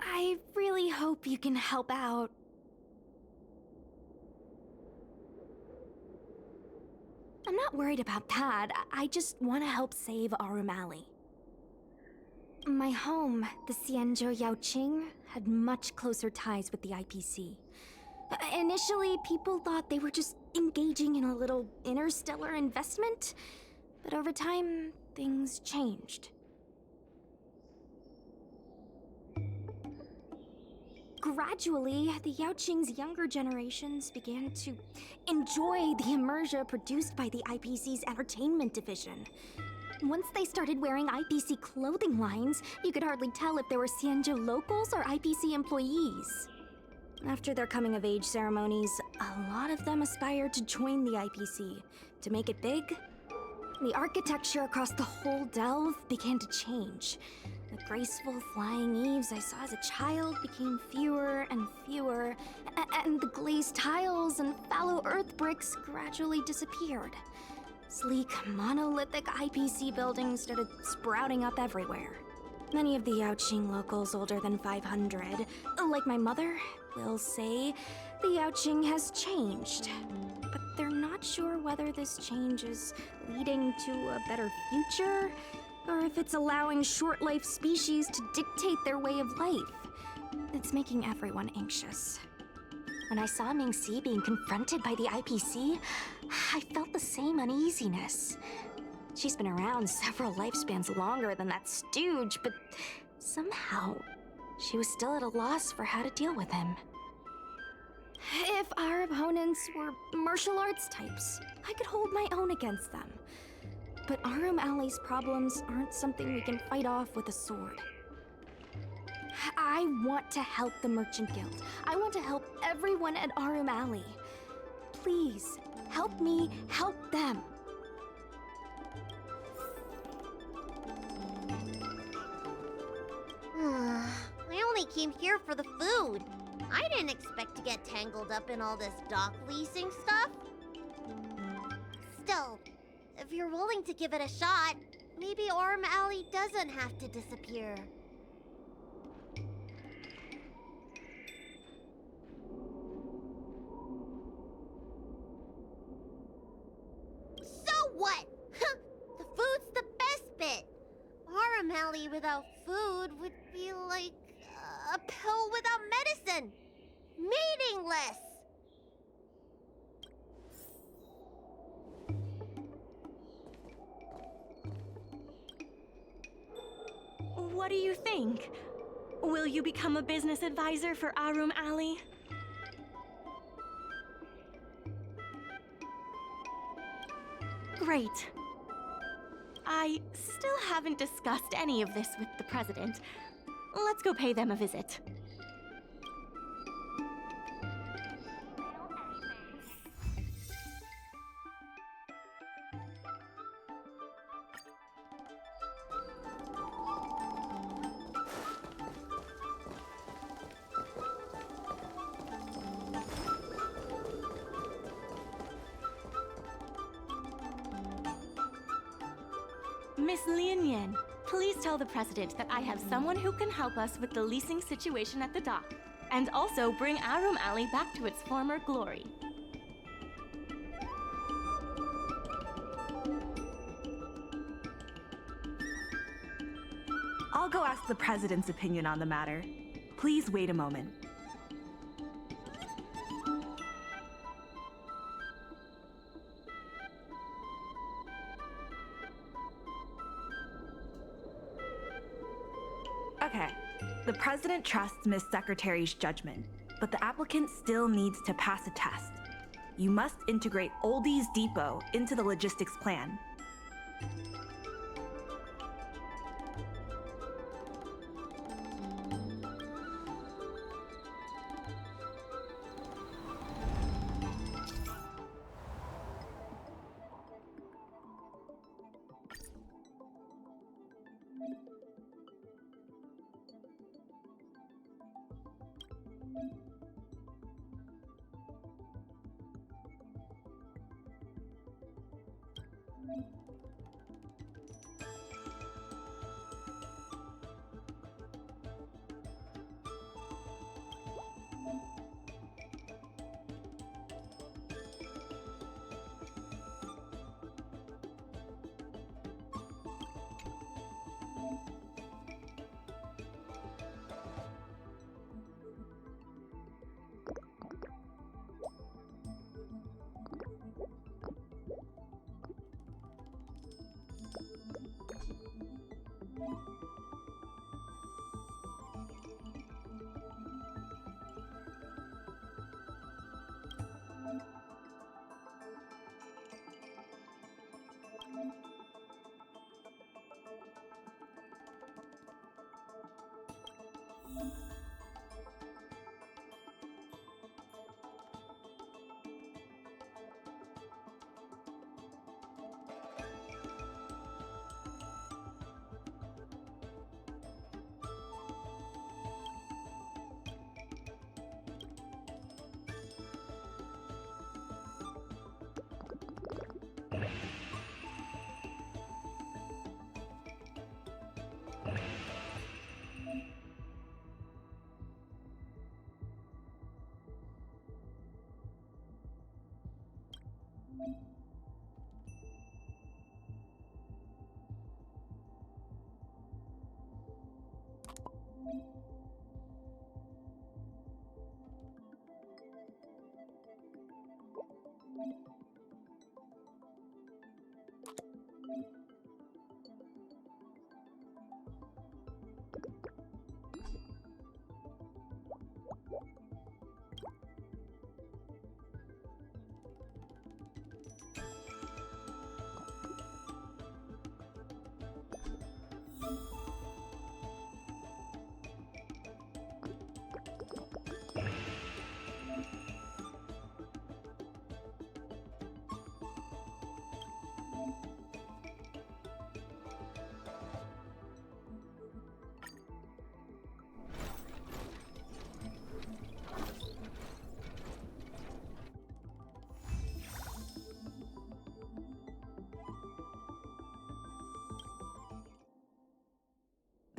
I really hope you can help out. I'm not worried about that. I just want to help save Arumali. My home, the Xianzhou Yaoqing, had much closer ties with the IPC. Initially, people thought they were just engaging in a little interstellar investment, but over time, things changed. Gradually, the Yaoqing's younger generations began to enjoy the immersion produced by the IPC's entertainment division. Once they started wearing IPC clothing lines, you could hardly tell if they were Xianzhou locals or IPC employees. After their coming-of-age ceremonies, a lot of them aspired to join the IPC. To make it big, the architecture across the whole delve began to change. The graceful flying eaves I saw as a child became fewer and fewer, and the glazed tiles and fallow earth bricks gradually disappeared. Sleek, monolithic IPC buildings started sprouting up everywhere. Many of the Yaoqing locals older than 500, like my mother, will say the Yaoqing has changed. But they're not sure whether this change is leading to a better future, or if it's allowing short-life species to dictate their way of life. It's making everyone anxious. When I saw Mingxi being confronted by the IPC, I felt the same uneasiness. She's been around several lifespans longer than that stooge, but somehow she was still at a loss for how to deal with him. If our opponents were martial arts types, I could hold my own against them. But Arum Alley's problems aren't something we can fight off with a sword. I want to help the Merchant Guild. I want to help everyone at Arum Alley. Please, help me help them. I only came here for the food. I didn't expect to get tangled up in all this dock leasing stuff. Still, if you're willing to give it a shot, maybe Arum Alley doesn't have to disappear. So what? The food's the best bit. Arum Alley without food would be like a pill without medicine. Meaningless. What do you think? Will you become a business advisor for Arum Alley? Great. I still haven't discussed any of this with the president. Let's go pay them a visit. Miss Lianyan, please tell the president that I have someone who can help us with the leasing situation at the dock, and also bring Arum Alley back to its former glory. I'll go ask the president's opinion on the matter. Please wait a moment. Okay, the president trusts Miss Secretary's judgment, but the applicant still needs to pass a test. You must integrate Oldie's Depot into the logistics plan.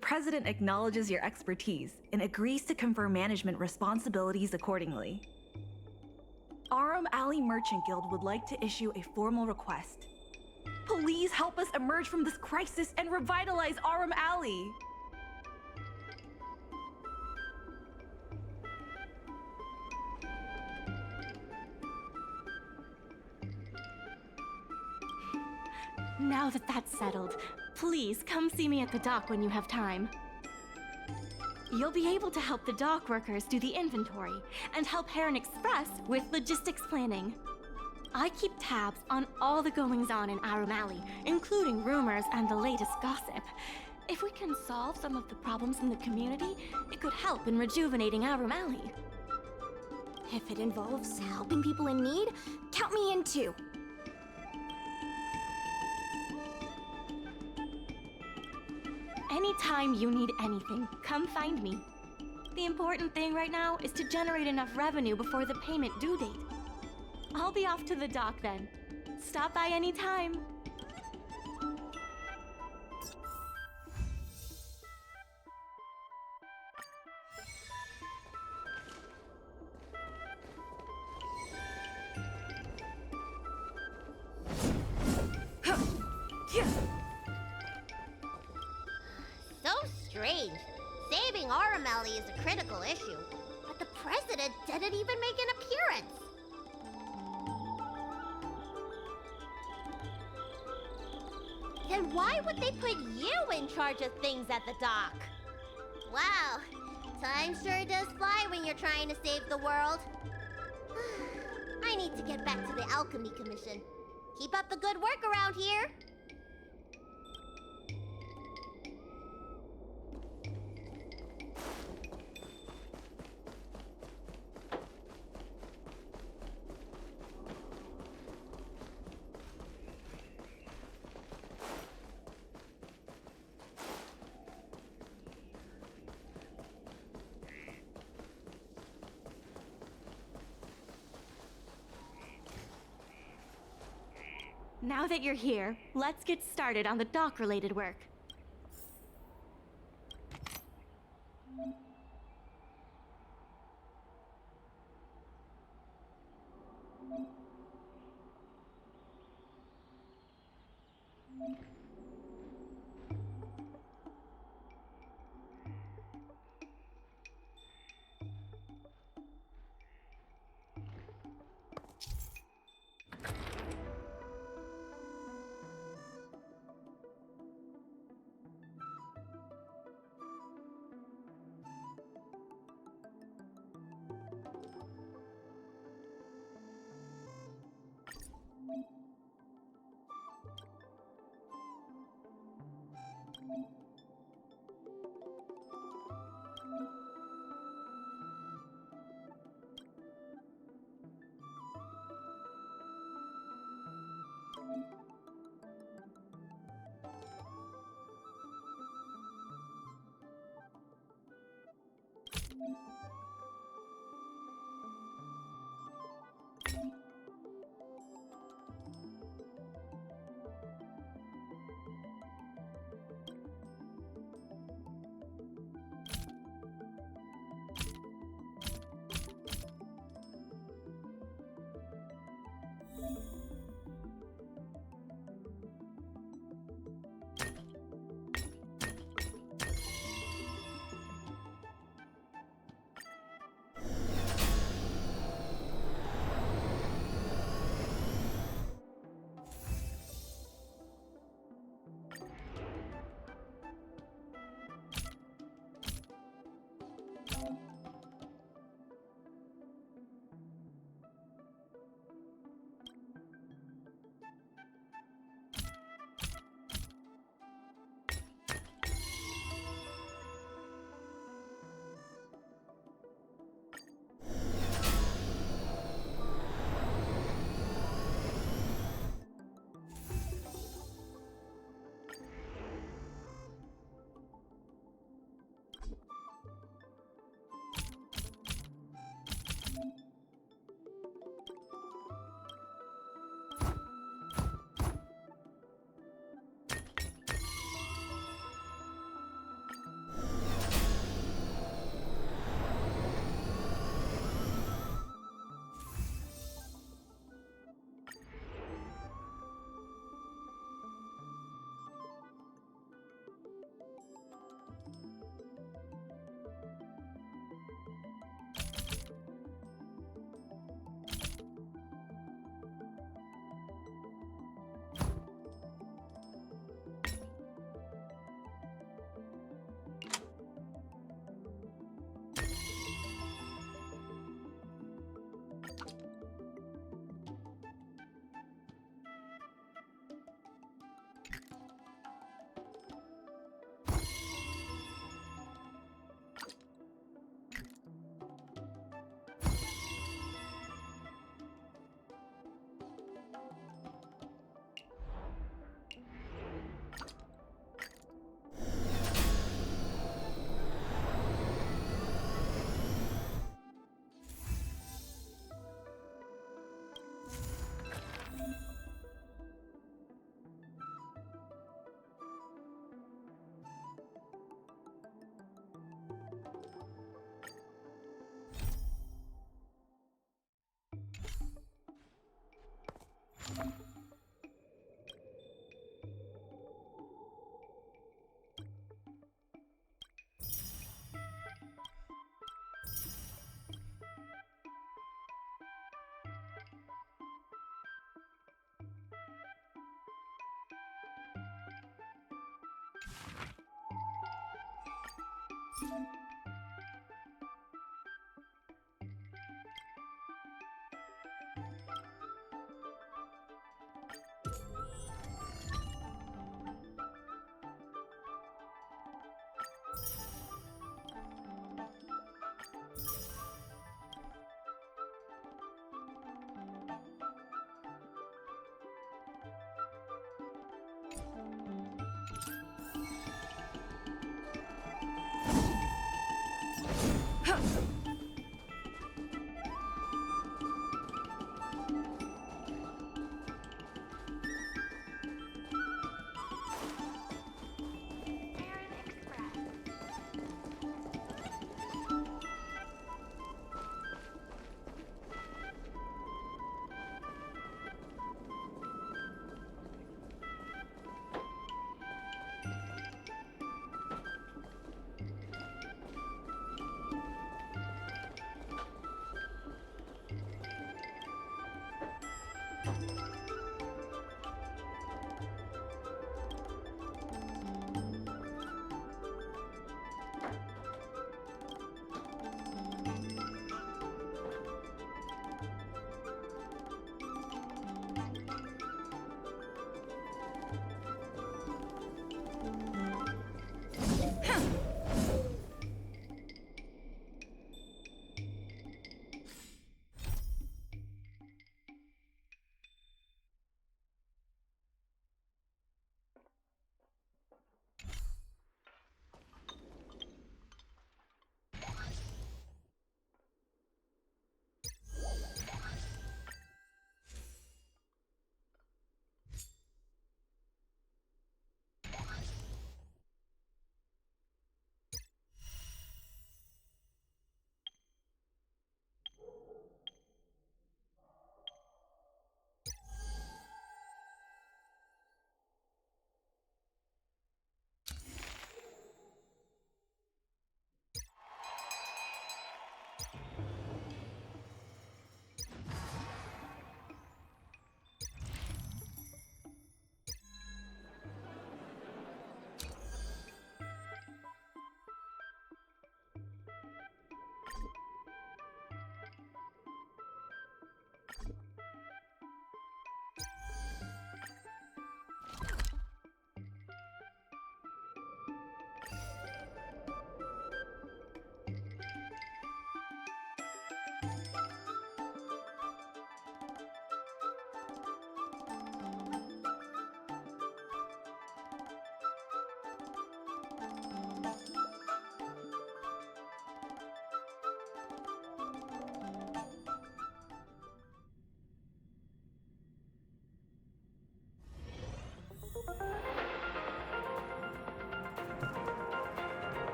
president acknowledges your expertise and agrees to confer management responsibilities accordingly. Arum Alley Merchant Guild would like to issue a formal request. Please help us emerge from this crisis and revitalize Arum Alley! Now that that's settled, please come see me at the dock when you have time. You'll be able to help the dock workers do the inventory and help Heron Express with logistics planning. I keep tabs on all the goings-on in Arum Alley, including rumors and the latest gossip. If we can solve some of the problems in the community, it could help in rejuvenating Arum Alley. If it involves helping people in need, count me in too. Anytime you need anything, come find me. The important thing right now is to generate enough revenue before the payment due date. I'll be off to the dock then. Stop by anytime. So strange. Saving Arum Alley is a critical issue, but the president didn't even make an appearance. Then why would they put you in charge of things at the dock? Wow, time sure does fly when you're trying to save the world. I need to get back to the Alchemy Commission. Keep up the good work around here. Now that you're here, let's get started on the dock-related work.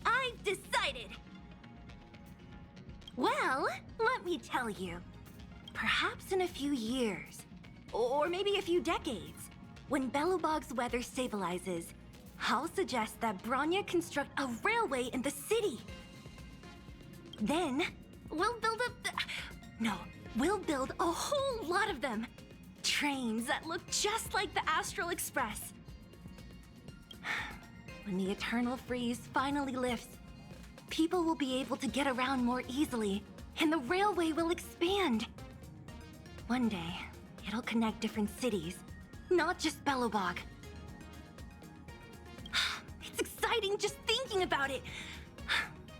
I've decided! Well, let me tell you. Perhaps in a few years, or maybe a few decades, when Belobog's weather stabilizes, I'll suggest that Bronya construct a railway in the city. Then, we'll build we'll build a whole lot of them. Trains that look just like the Astral Express. When the Eternal Freeze finally lifts, people will be able to get around more easily, and the railway will expand. One day, it'll connect different cities, not just Belobog. It's exciting just thinking about it.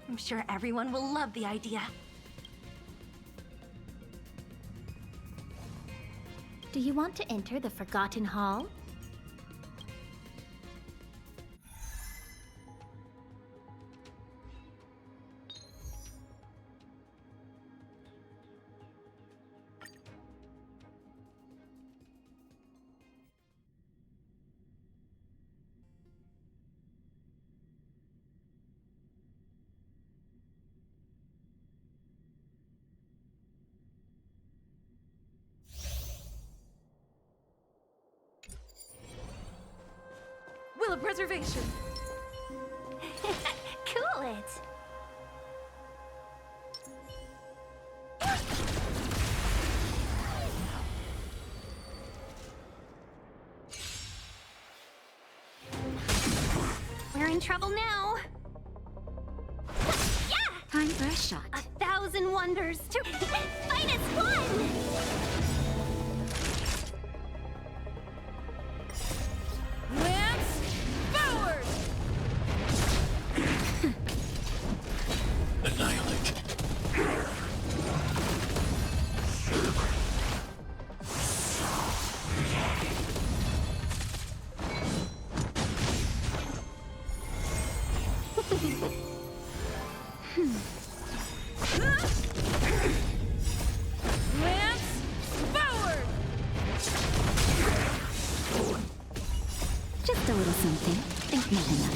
I'm sure everyone will love the idea. Do you want to enter the Forgotten Hall? Will of Preservation! Cool it! We're in trouble now. Time for a shot. 1,000 wonders to fight as one! Lance, forward! Annihilate. Lance, forward! Just a little something. Think nothing of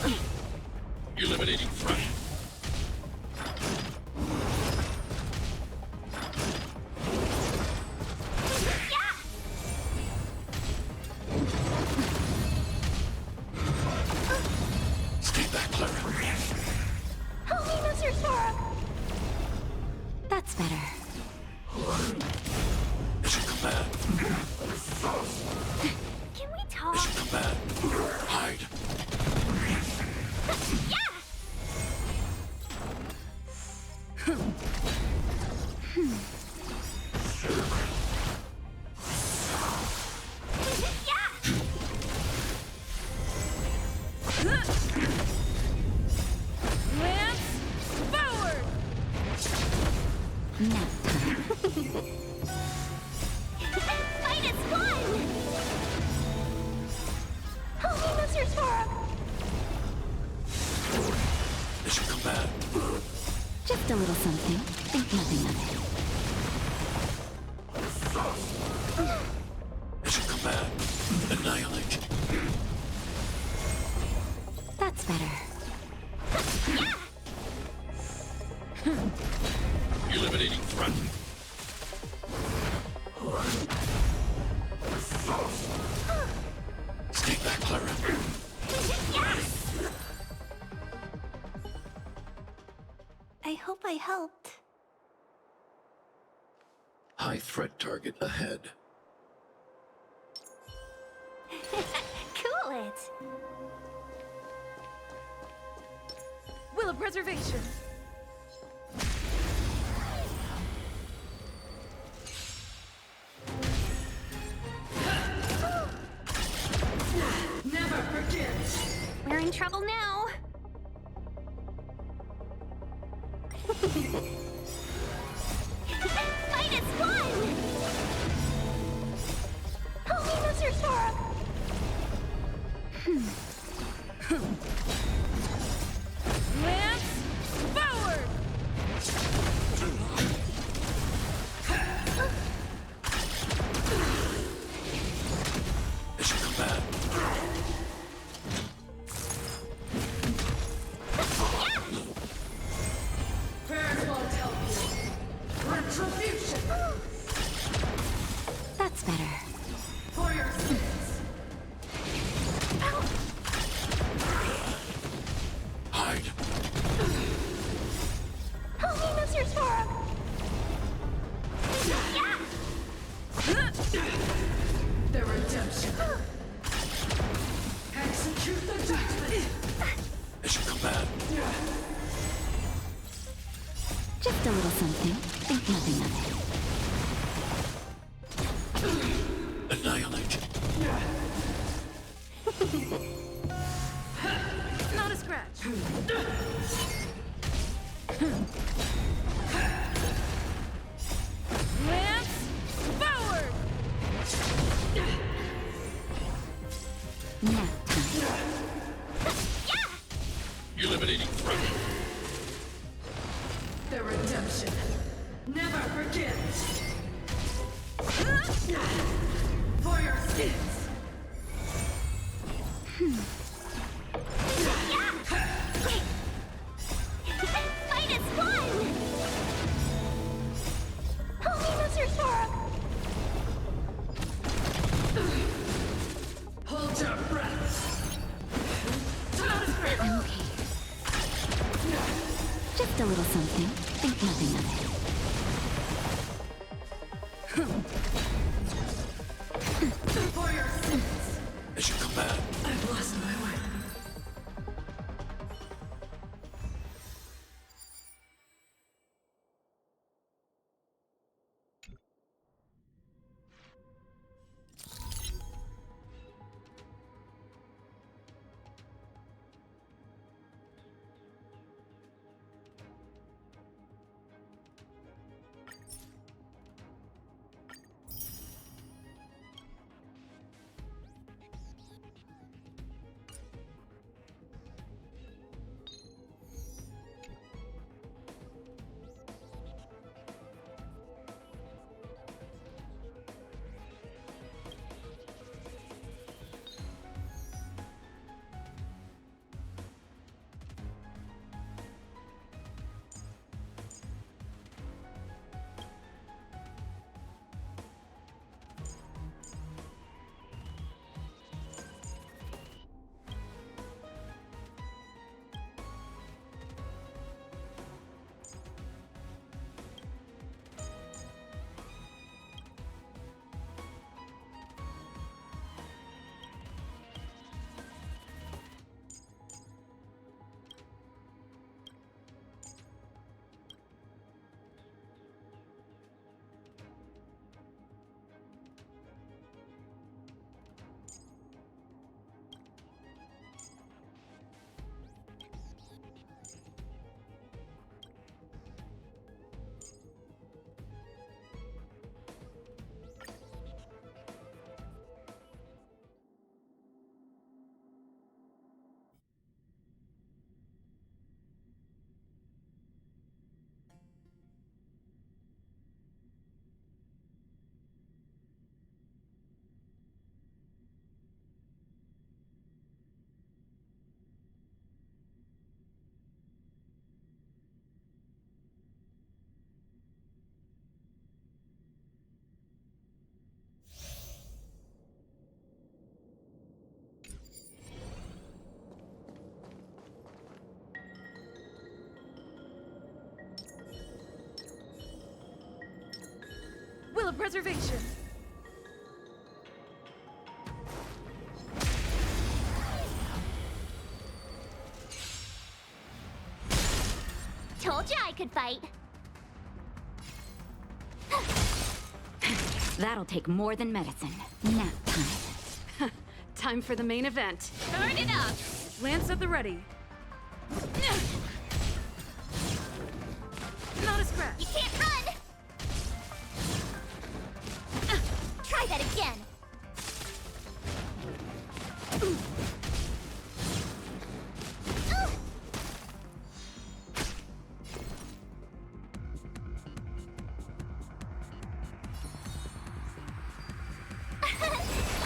it. Eliminating threat. Stay back, Clara. Help me, Mr. Sora! That's better. Mission command. Can we talk? Mission command. Hide. Lance, forward! Now, Fight as one! Help me, Mr. Sora! Mission command. just a little something. Think nothing of it. Mission command. Annihilate. That's better. Eliminating threat. Stay back, Clara. I hope I helped. High threat target ahead. Cool it! Will of preservation. Never forget. We're in trouble now. Fight as one! Help me, Mr. Sora! Lance, forward! Mission command. Prayers won't help you. Retribution That's better. for your sins. Hide. Help me, Mr. Sora! The redemption. Execute the judgment. Mission command. Just a little something. Think nothing of it. Annihilate. Not a scratch. Lance, forward! Nap time. Eliminating threat. The redemption. Never forget. For your sins. Fight as one! Help me, Mr. Sora! Hold your breath. Not a scratch. I'm okay. Just a little something. Think nothing of it. For your sins. Mission command. I've lost my way. Telepreservation. Told you I could fight. That'll take more than medicine. Nap time. Time for the main event. Turn it up. Lance at the ready. Not a scratch. You can't run. Try that again.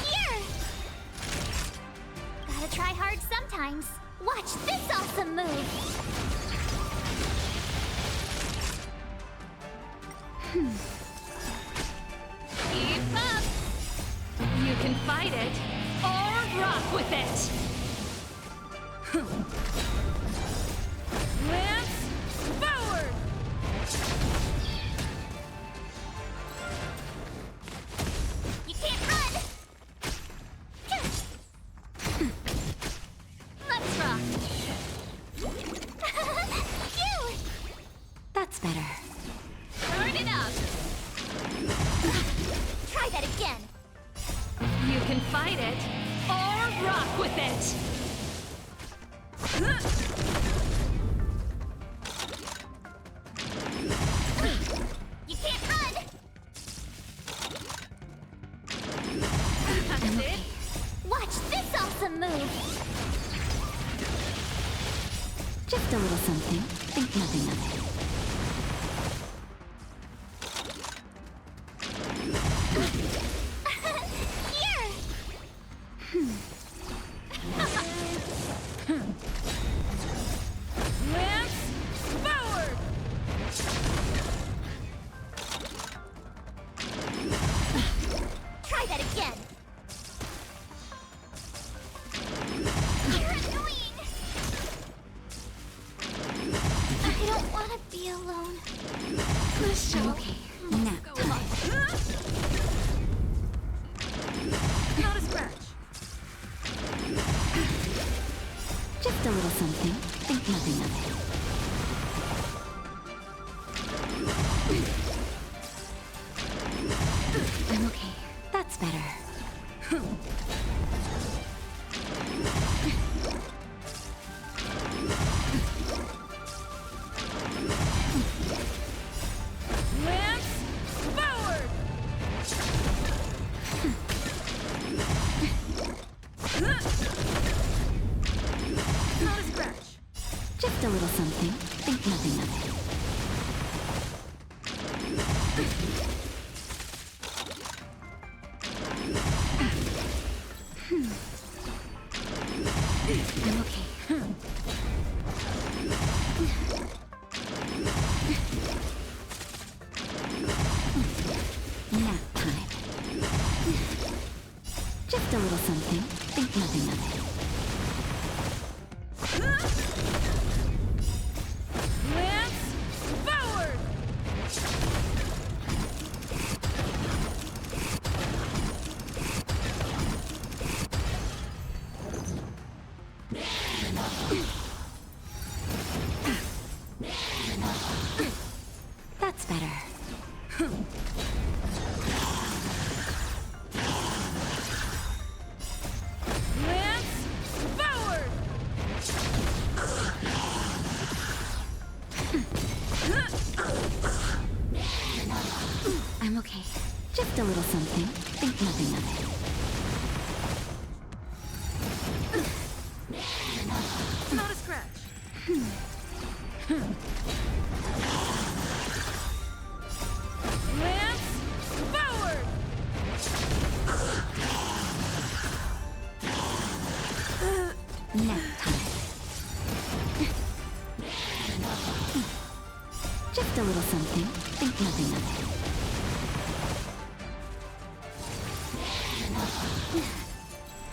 Here. Gotta try hard sometimes. Watch this awesome move. Keep up. You can fight it or rock with it. Lance, forward. You can't run. Let's rock. Phew! That's better. Turn it up. Try that again. You can fight it or rock with it. You can't run. That's it. Watch this awesome move. Just a little something. Think nothing of it. Here. Lance, forward. Try that again. You're annoying. I don't want to be alone. Okay. Nap time. Not a scratch. Just a little something. Think nothing of it. I'm okay. That's better. Lance, forward. Not a scratch. Just a little something. Think nothing of it. I'm okay. Nap time. Just a little something. Think nothing of it. Lance, forward. That's better. Lance, forward. I'm okay. Just a little something. Think nothing of it. Not a scratch. Lance, forward. Nap time. Just a little something. Think nothing of it.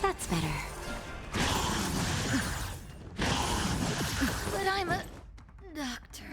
That's better. But I'm a doctor.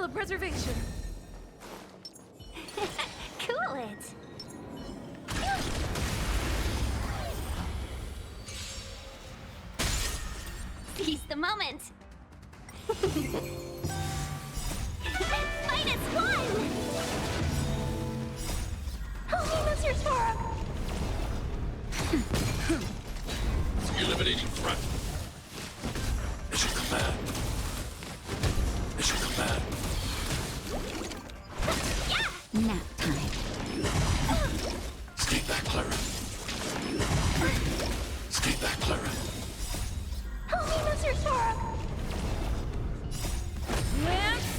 Telepreservation. Cool it. Seize the moment. Minus one. Holy Mr. Storm. Eliminating threat. Mission command. Mission command. Nap time. Stay back, Clara. Stay back, Clara. Holy Mr. Storm. Lance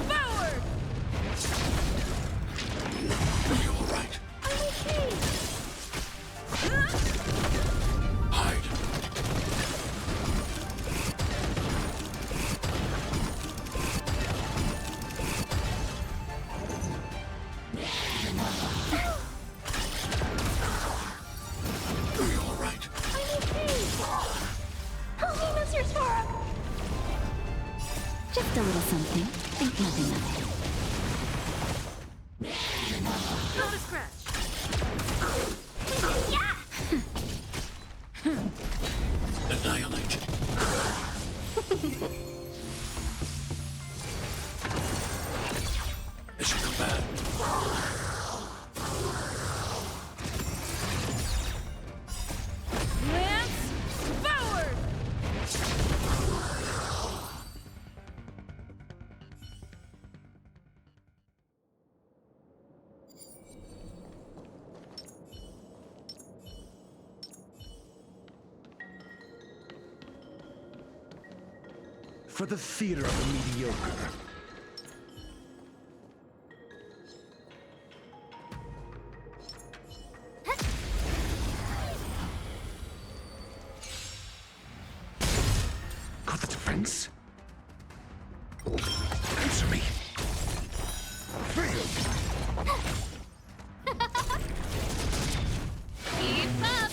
forward. Are you alright? I'm okay. Hide. Are you alright? I'm okay. Holy Mr. Storm. Just a little something. Think nothing of it. Not a scratch. Annihilate. Mission command. Lance forward. For the theater of the mediocre. Got the defense? Answer me. Fail! Keep up.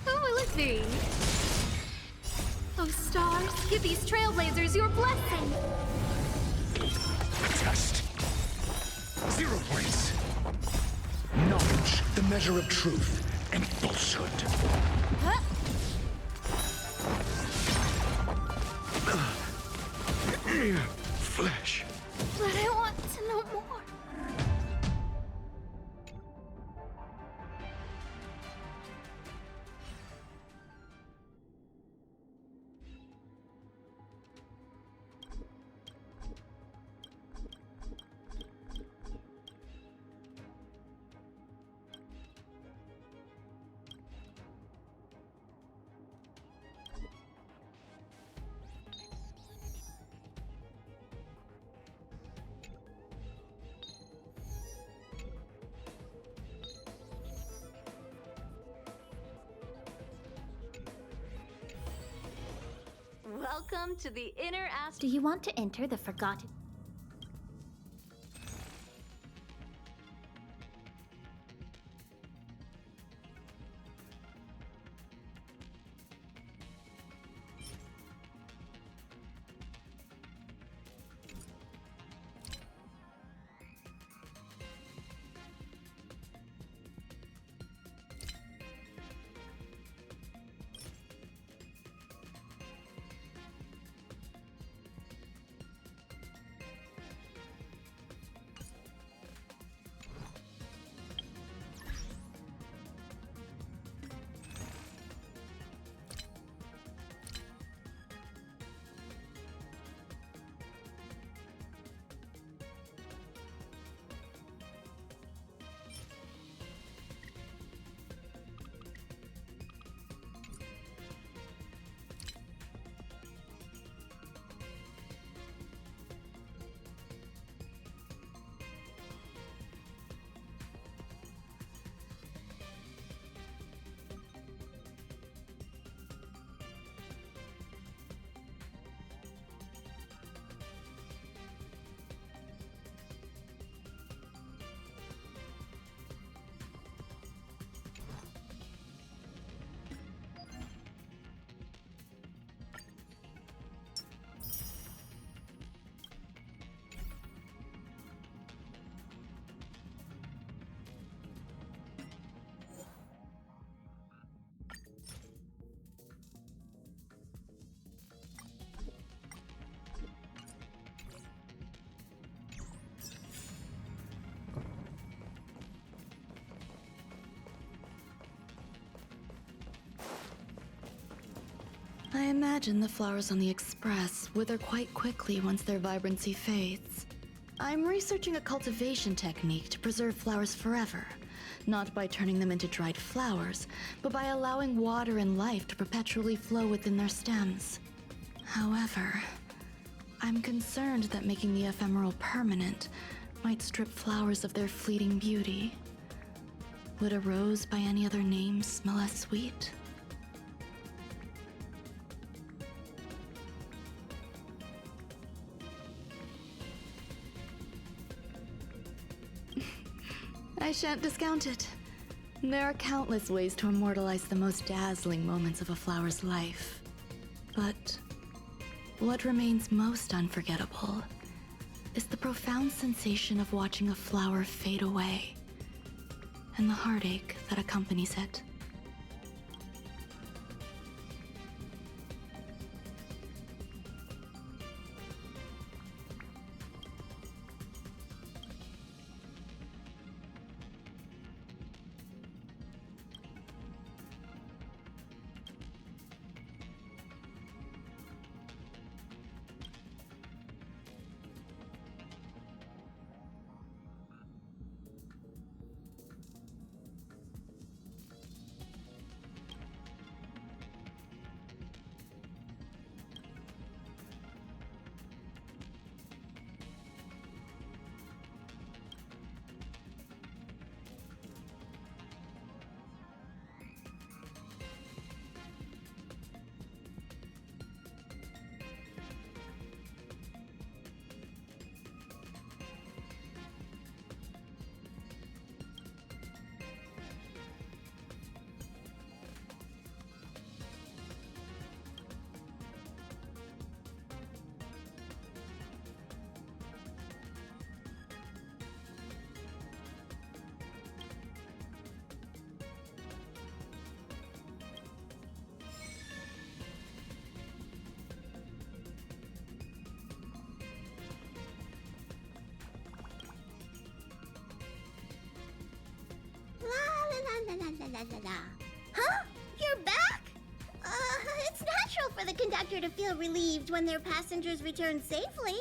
Oh, let's see. Oh, stars, give these trailblazers your blessing. Test. 0 points. Knowledge, the measure of truth and falsehood. Flesh. But I want to know more. Welcome to the inner Do you want to enter the forgotten? I imagine the flowers on the Express wither quite quickly once their vibrancy fades. I'm researching a cultivation technique to preserve flowers forever, not by turning them into dried flowers, but by allowing water and life to perpetually flow within their stems. However, I'm concerned that making the ephemeral permanent might strip flowers of their fleeting beauty. Would a rose by any other name smell as sweet? I shan't discount it. There are countless ways to immortalize the most dazzling moments of a flower's life. But what remains most unforgettable is the profound sensation of watching a flower fade away, and the heartache that accompanies it. La la la la la la la. Huh? You're back? It's natural for the conductor to feel relieved when their passengers return safely.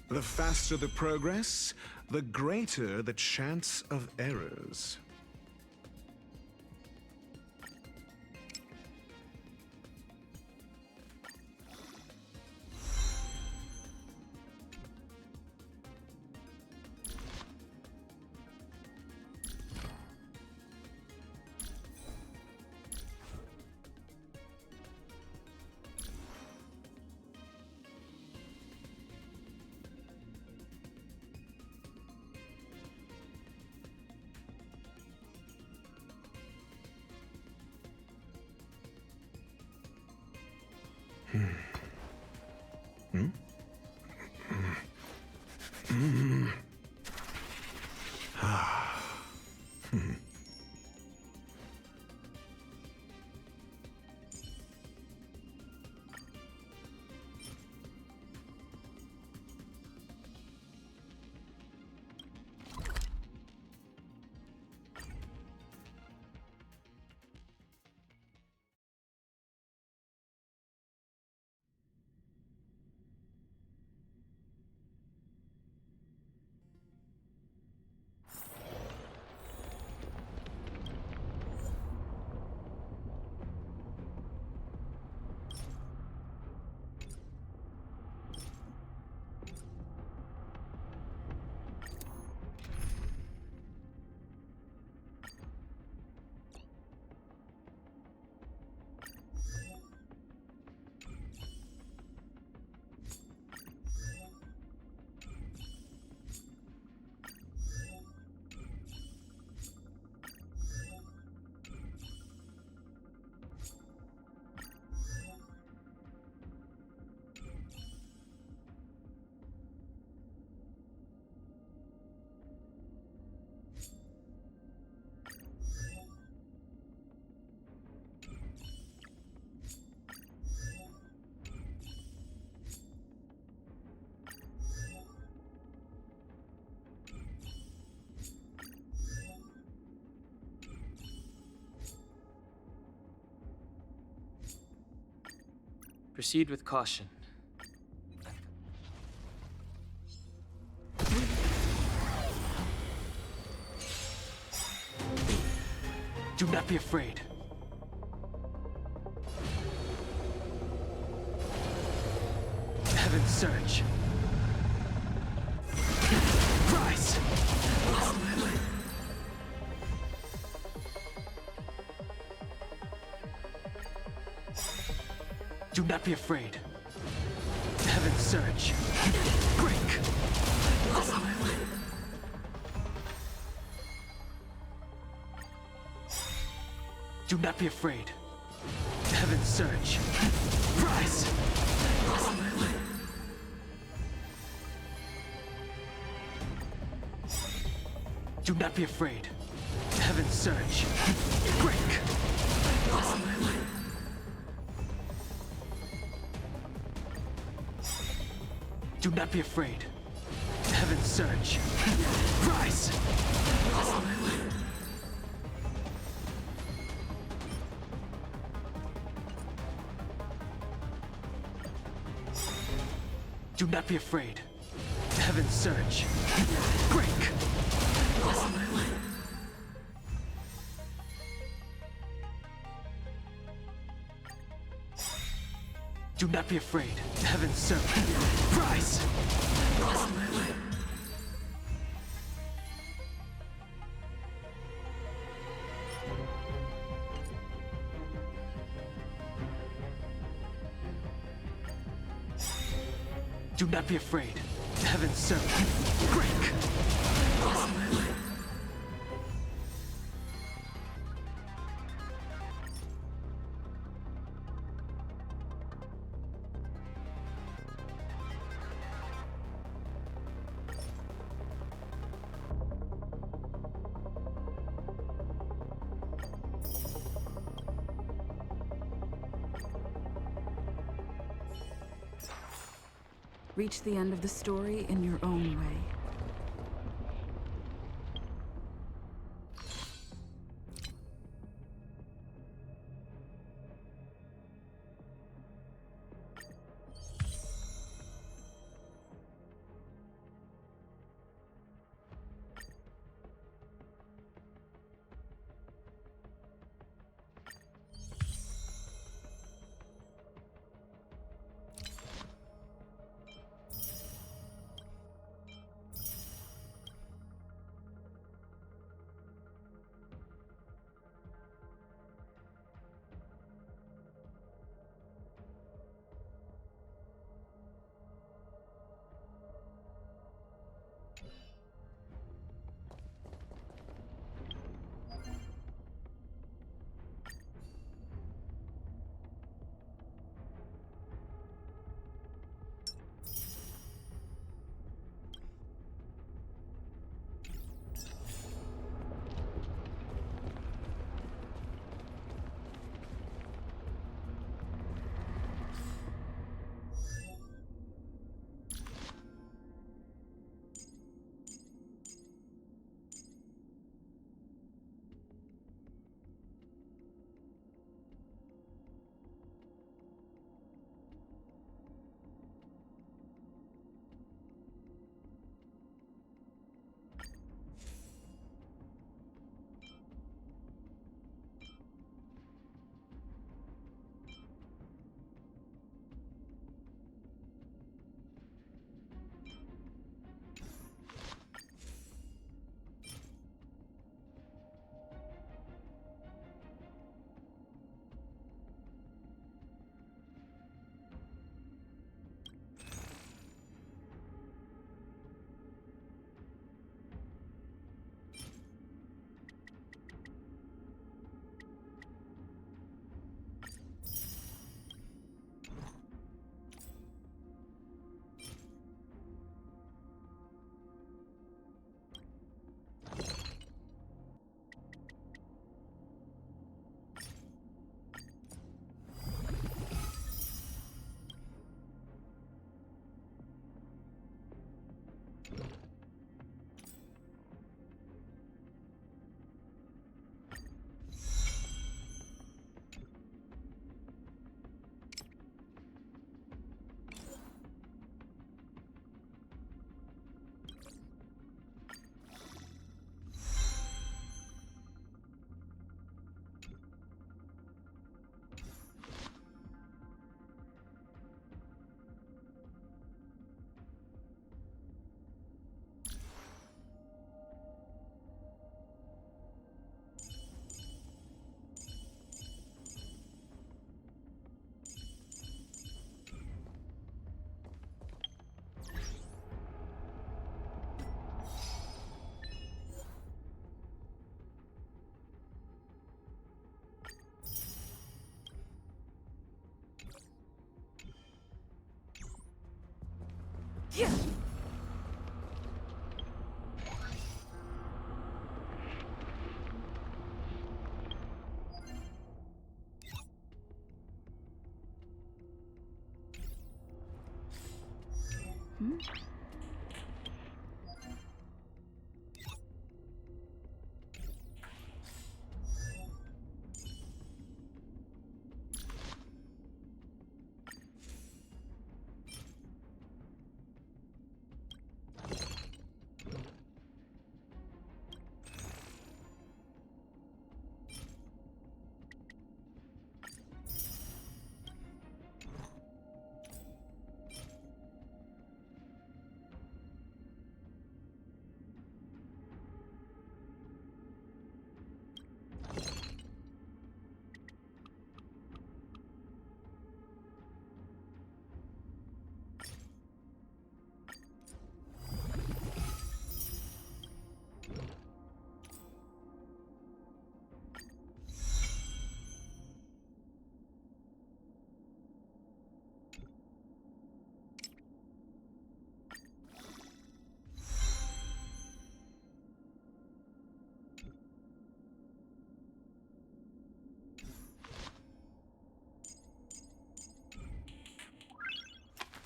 The faster the progress, the greater the chance of errors. Proceed with caution. Do not be afraid. Heaven's surge. Rise! Do not be afraid. Heaven's surge. Break! Do not be afraid. Heaven's surge. Rise! Do not be afraid. Heaven's surge. Break! Do not be afraid. Heaven's surge. Rise! Do not be afraid. Heaven's surge. Break! Do not be afraid. Heaven's surge. Rise! Do not be afraid. Heaven's surge. Break! Reach the end of the story in your own way.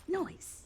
Noise.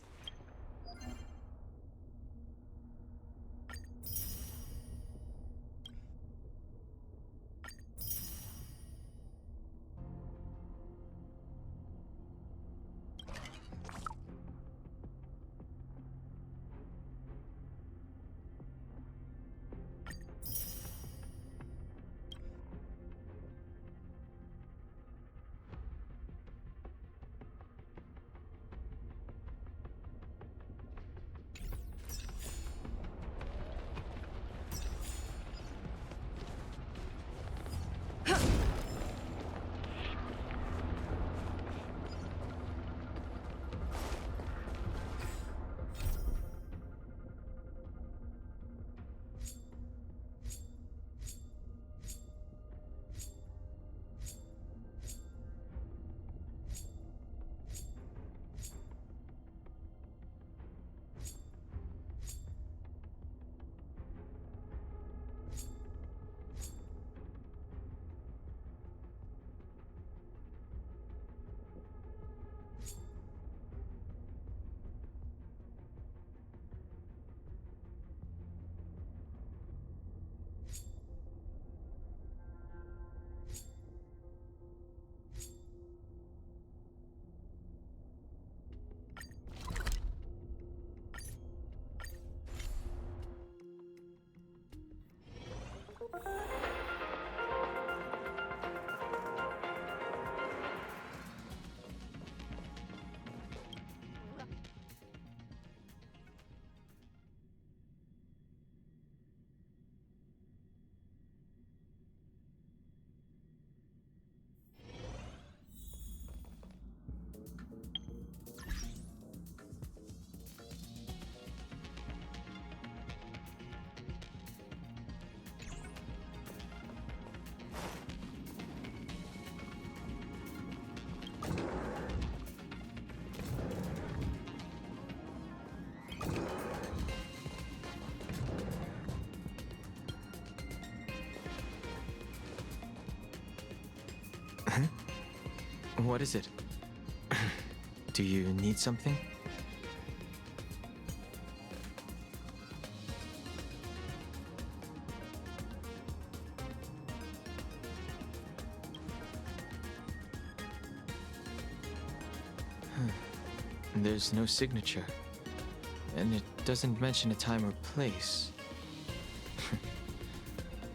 What is it? Do you need something? There's no signature. And it doesn't mention a time or place.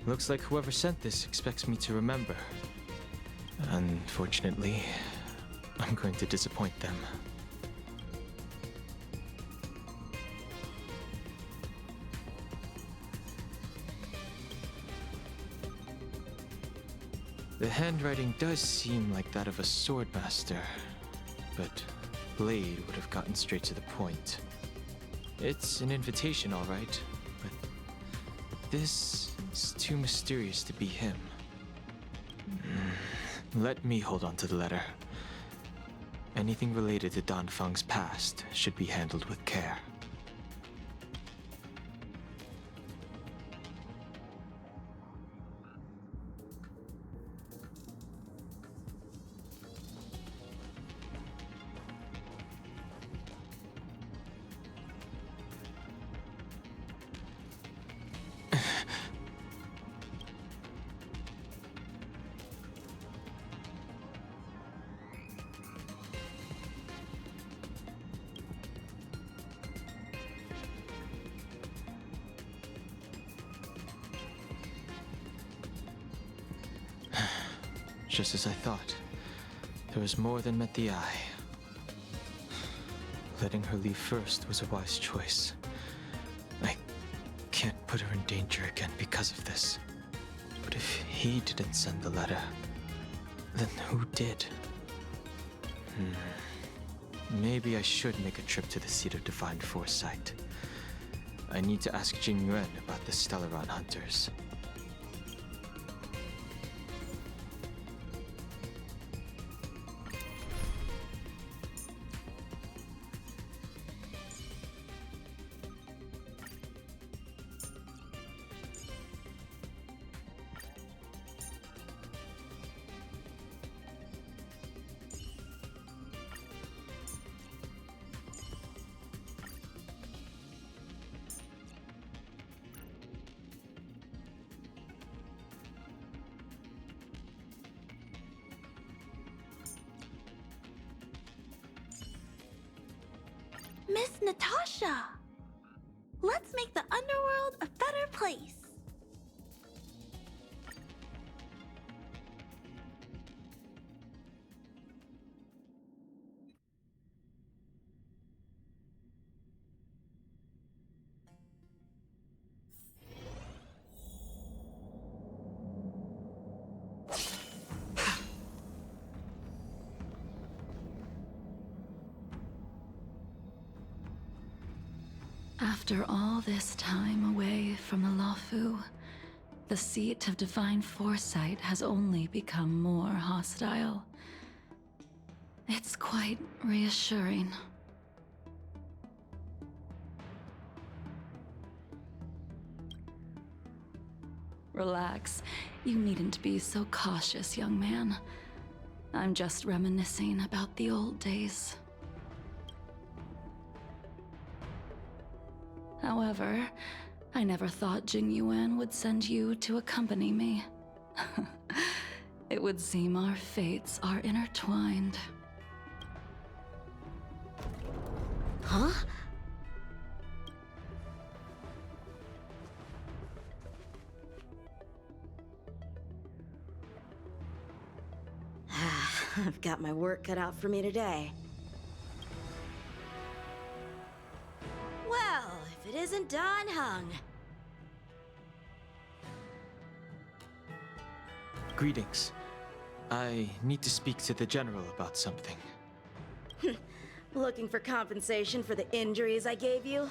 Looks like whoever sent this expects me to remember. Unfortunately, I'm going to disappoint them. The handwriting does seem like that of a swordmaster, but Blade would have gotten straight to the point. It's an invitation, all right, but this is too mysterious to be him. Let me hold on to the letter. Anything related to Dan Feng's past should be handled with care. just as I thought. There was more than met the eye. Letting her leave first was a wise choice. I can't put her in danger again because of this. But if he didn't send the letter, then who did? Maybe I should make a trip to the seat of divine foresight. I need to ask Jingliu about the Stellaron hunters. Miss Natasha! Let's make the underworld a better place. After all this time away from the Luofu, the seat of divine foresight has only become more hostile. It's quite reassuring. Relax. You needn't be so cautious, young man. I'm just reminiscing about the old days. However, I never thought Jingliu would send you to accompany me. It would seem our fates are intertwined. Huh? I've got my work cut out for me today. Well, if it isn't Don Hung. Greetings. I need to speak to the General about something. Looking for compensation for the injuries I gave you?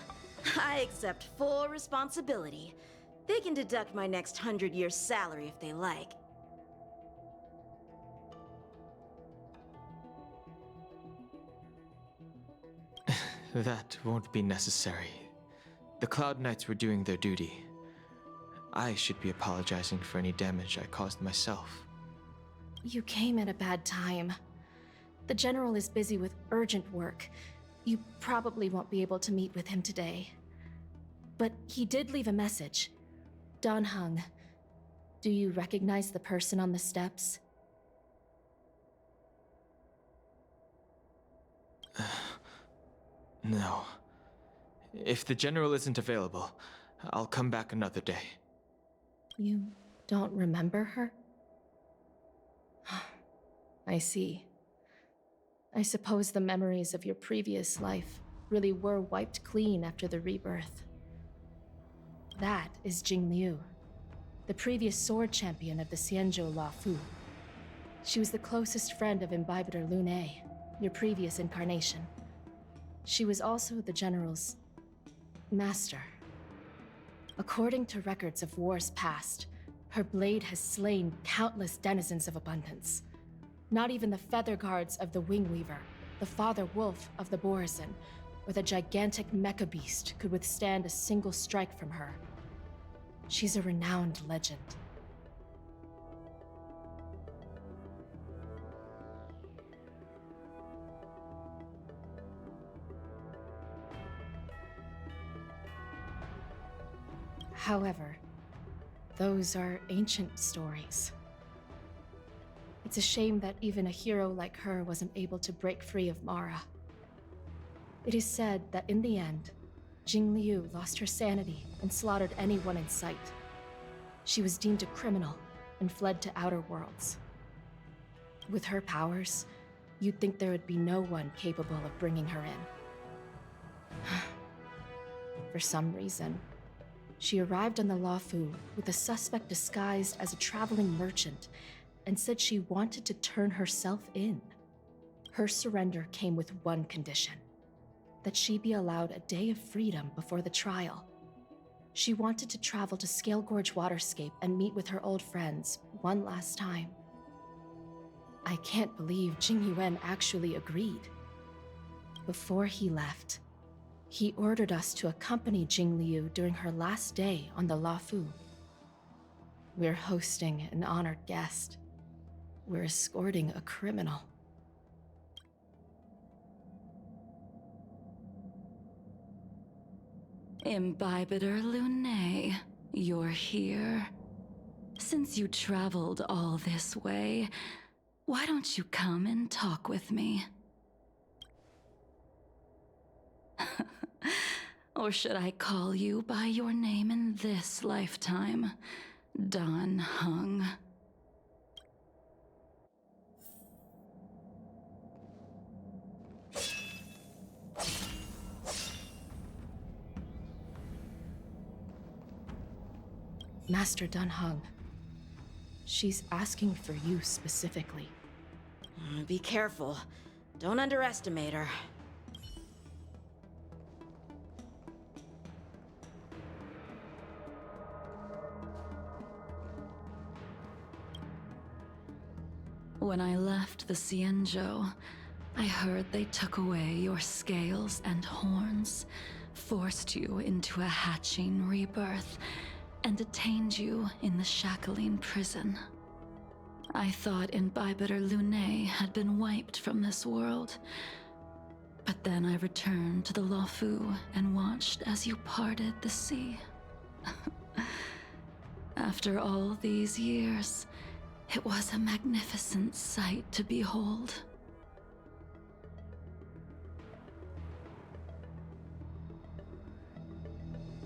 I accept full responsibility. They can deduct my next 100 years' salary if they like. That won't be necessary. The Cloud Knights were doing their duty. I should be apologizing for any damage I caused myself. You came at a bad time. The General is busy with urgent work. You probably won't be able to meet with him today. But he did leave a message. Don Hung, do you recognize the person on the steps? No. If the General isn't available, I'll come back another day. You don't remember her? I see. I suppose the memories of your previous life really were wiped clean after the rebirth. That is Jingliu, the previous sword champion of the Xianzhou Luofu. She was the closest friend of Imbibitor Lune, your previous incarnation. She was also the General's master. According to records of wars past, her blade has slain countless denizens of abundance. Not even the feather guards of the Wingweaver, the father wolf of the Borazon, or the gigantic mecha beast could withstand a single strike from her. She's a renowned legend. However, those are ancient stories. It's a shame that even a hero like her wasn't able to break free of Mara. It is said that in the end, Jingliu lost her sanity and slaughtered anyone in sight. She was deemed a criminal and fled to outer worlds. With her powers, you'd think there would be no one capable of bringing her in. For some reason, she arrived on the Luofu with a suspect disguised as a traveling merchant and said she wanted to turn herself in. Her surrender came with one condition: that she be allowed a day of freedom before the trial. She wanted to travel to Scale Gorge Waterscape and meet with her old friends one last time. I can't believe Jingliu actually agreed. Before he left, he ordered us to accompany Jingliu during her last day on the Luofu. We're hosting an honored guest. We're escorting a criminal. Imbibitor Lunae, you're here. Since you traveled all this way, why don't you come and talk with me? Or should I call you by your name in this lifetime? Dan Heng. Master Dan Heng, she's asking for you specifically. Be careful. Don't underestimate her. When I left the Xianzhou, I heard they took away your scales and horns, forced you into a hatching rebirth, and detained you in the Shackling prison. I thought Imbibitor Lunae had been wiped from this world. But then I returned to the Luofu and watched as you parted the sea. After all these years, it was a magnificent sight to behold.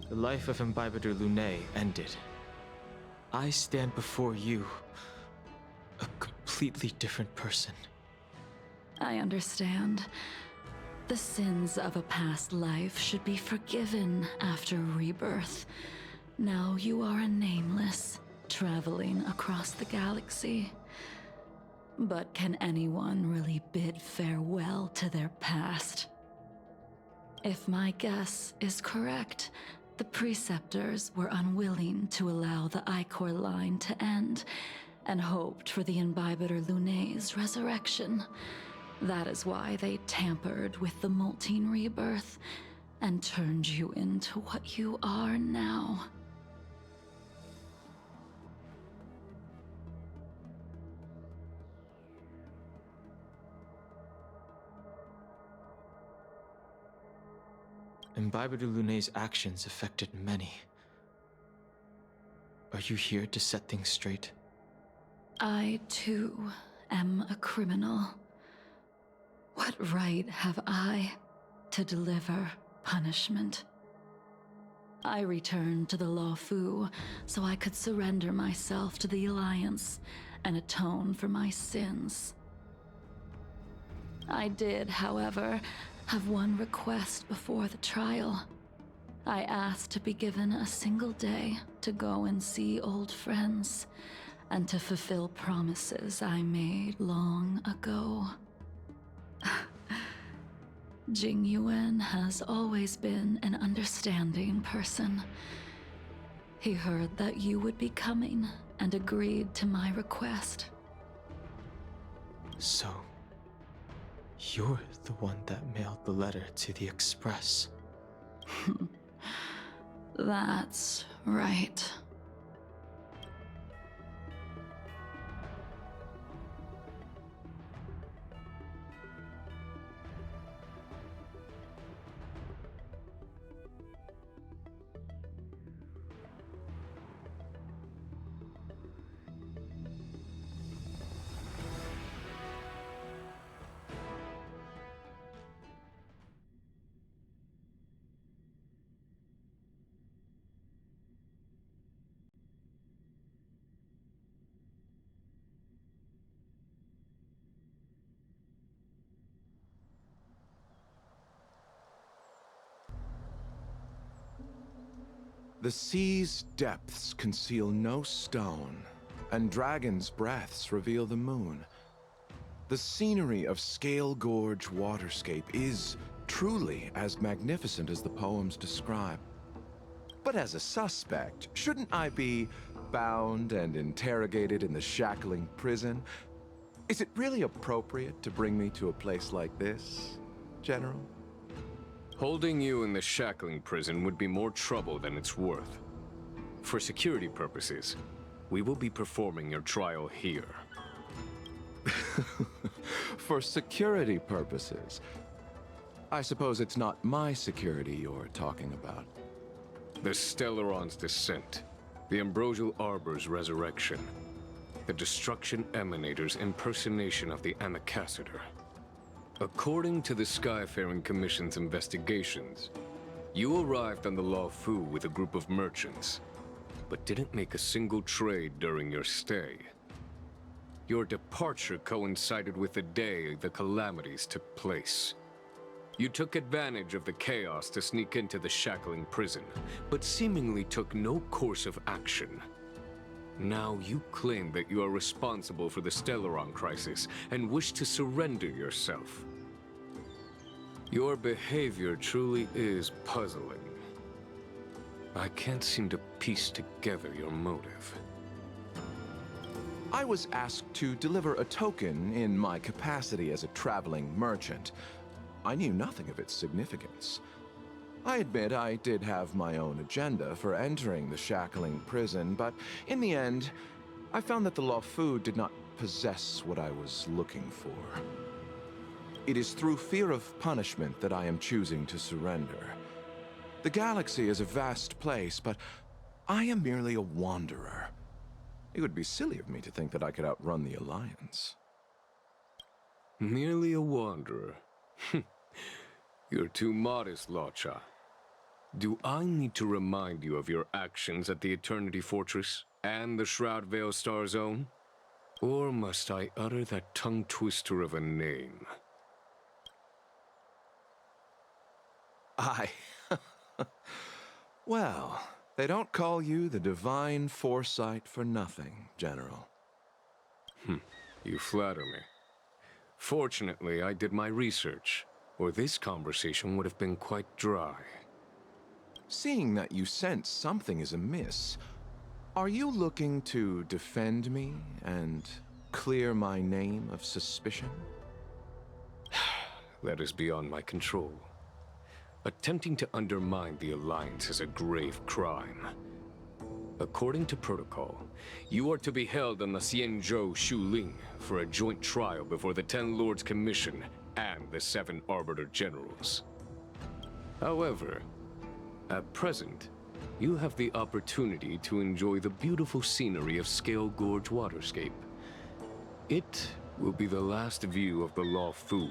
The life of Imbibitor Lunae ended. I stand before you, a completely different person. I understand. The sins of a past life should be forgiven after rebirth. Now you are a nameless, traveling across the galaxy. But can anyone really bid farewell to their past? If my guess is correct, the Preceptors were unwilling to allow the Ichor line to end, and hoped for the Imbibitor Lunae's resurrection. That is why they tampered with the molting rebirth, and turned you into what you are now. Imbibitor Lunae's actions affected many. Are you here to set things straight? I, too, am a criminal. What right have I to deliver punishment? I returned to the Luofu so I could surrender myself to the Alliance and atone for my sins. I did, however, have one request before the trial. I asked to be given a single day to go and see old friends, and to fulfill promises I made long ago. Jingliu has always been an understanding person. He heard that you would be coming and agreed to my request. So, you're the one that mailed the letter to the Express. That's right. The sea's depths conceal no stone, and dragons' breaths reveal the moon. The scenery of Scale Gorge Waterscape is truly as magnificent as the poems describe. But as a suspect, shouldn't I be bound and interrogated in the shackling prison? Is it really appropriate to bring me to a place like this, General? Holding you in the shackling prison would be more trouble than it's worth. For security purposes, we will be performing your trial here. For security purposes? I suppose it's not my security you're talking about. The Stellaron's descent, the Ambrosial Arbor's resurrection, the Destruction Emanator's impersonation of the Amicassator. According to the Skyfaring Commission's investigations, you arrived on the Law Fu with a group of merchants, but didn't make a single trade during your stay. Your departure coincided with the day the calamities took place. You took advantage of the chaos to sneak into the shackling prison, but seemingly took no course of action. Now you claim that you are responsible for the Stellaron crisis and wish to surrender yourself. Your behavior truly is puzzling. I can't seem to piece together your motive. I was asked to deliver a token in my capacity as a traveling merchant. I knew nothing of its significance. I admit I did have my own agenda for entering the shackling prison, but in the end, I found that the Law Fu did not possess what I was looking for. It is through fear of punishment that I am choosing to surrender. The galaxy is a vast place, but I am merely a wanderer. It would be silly of me to think that I could outrun the Alliance. Merely a wanderer? You're too modest, Locha. Do I need to remind you of your actions at the Eternity Fortress and the Shroud Veil Star Zone? Or must I utter that tongue twister of a name? Well, they don't call you the Divine Foresight for nothing, General. You flatter me. Fortunately, I did my research, or this conversation would have been quite dry. Seeing that you sense something is amiss, are you looking to defend me and clear my name of suspicion? That is beyond my control. Attempting to undermine the Alliance is a grave crime. According to protocol, you are to be held on the Xianzhou Shuling for a joint trial before the Ten Lords Commission and the 7 Arbiter Generals. However, at present, you have the opportunity to enjoy the beautiful scenery of Scale Gorge Waterscape. It will be the last view of the Law Fu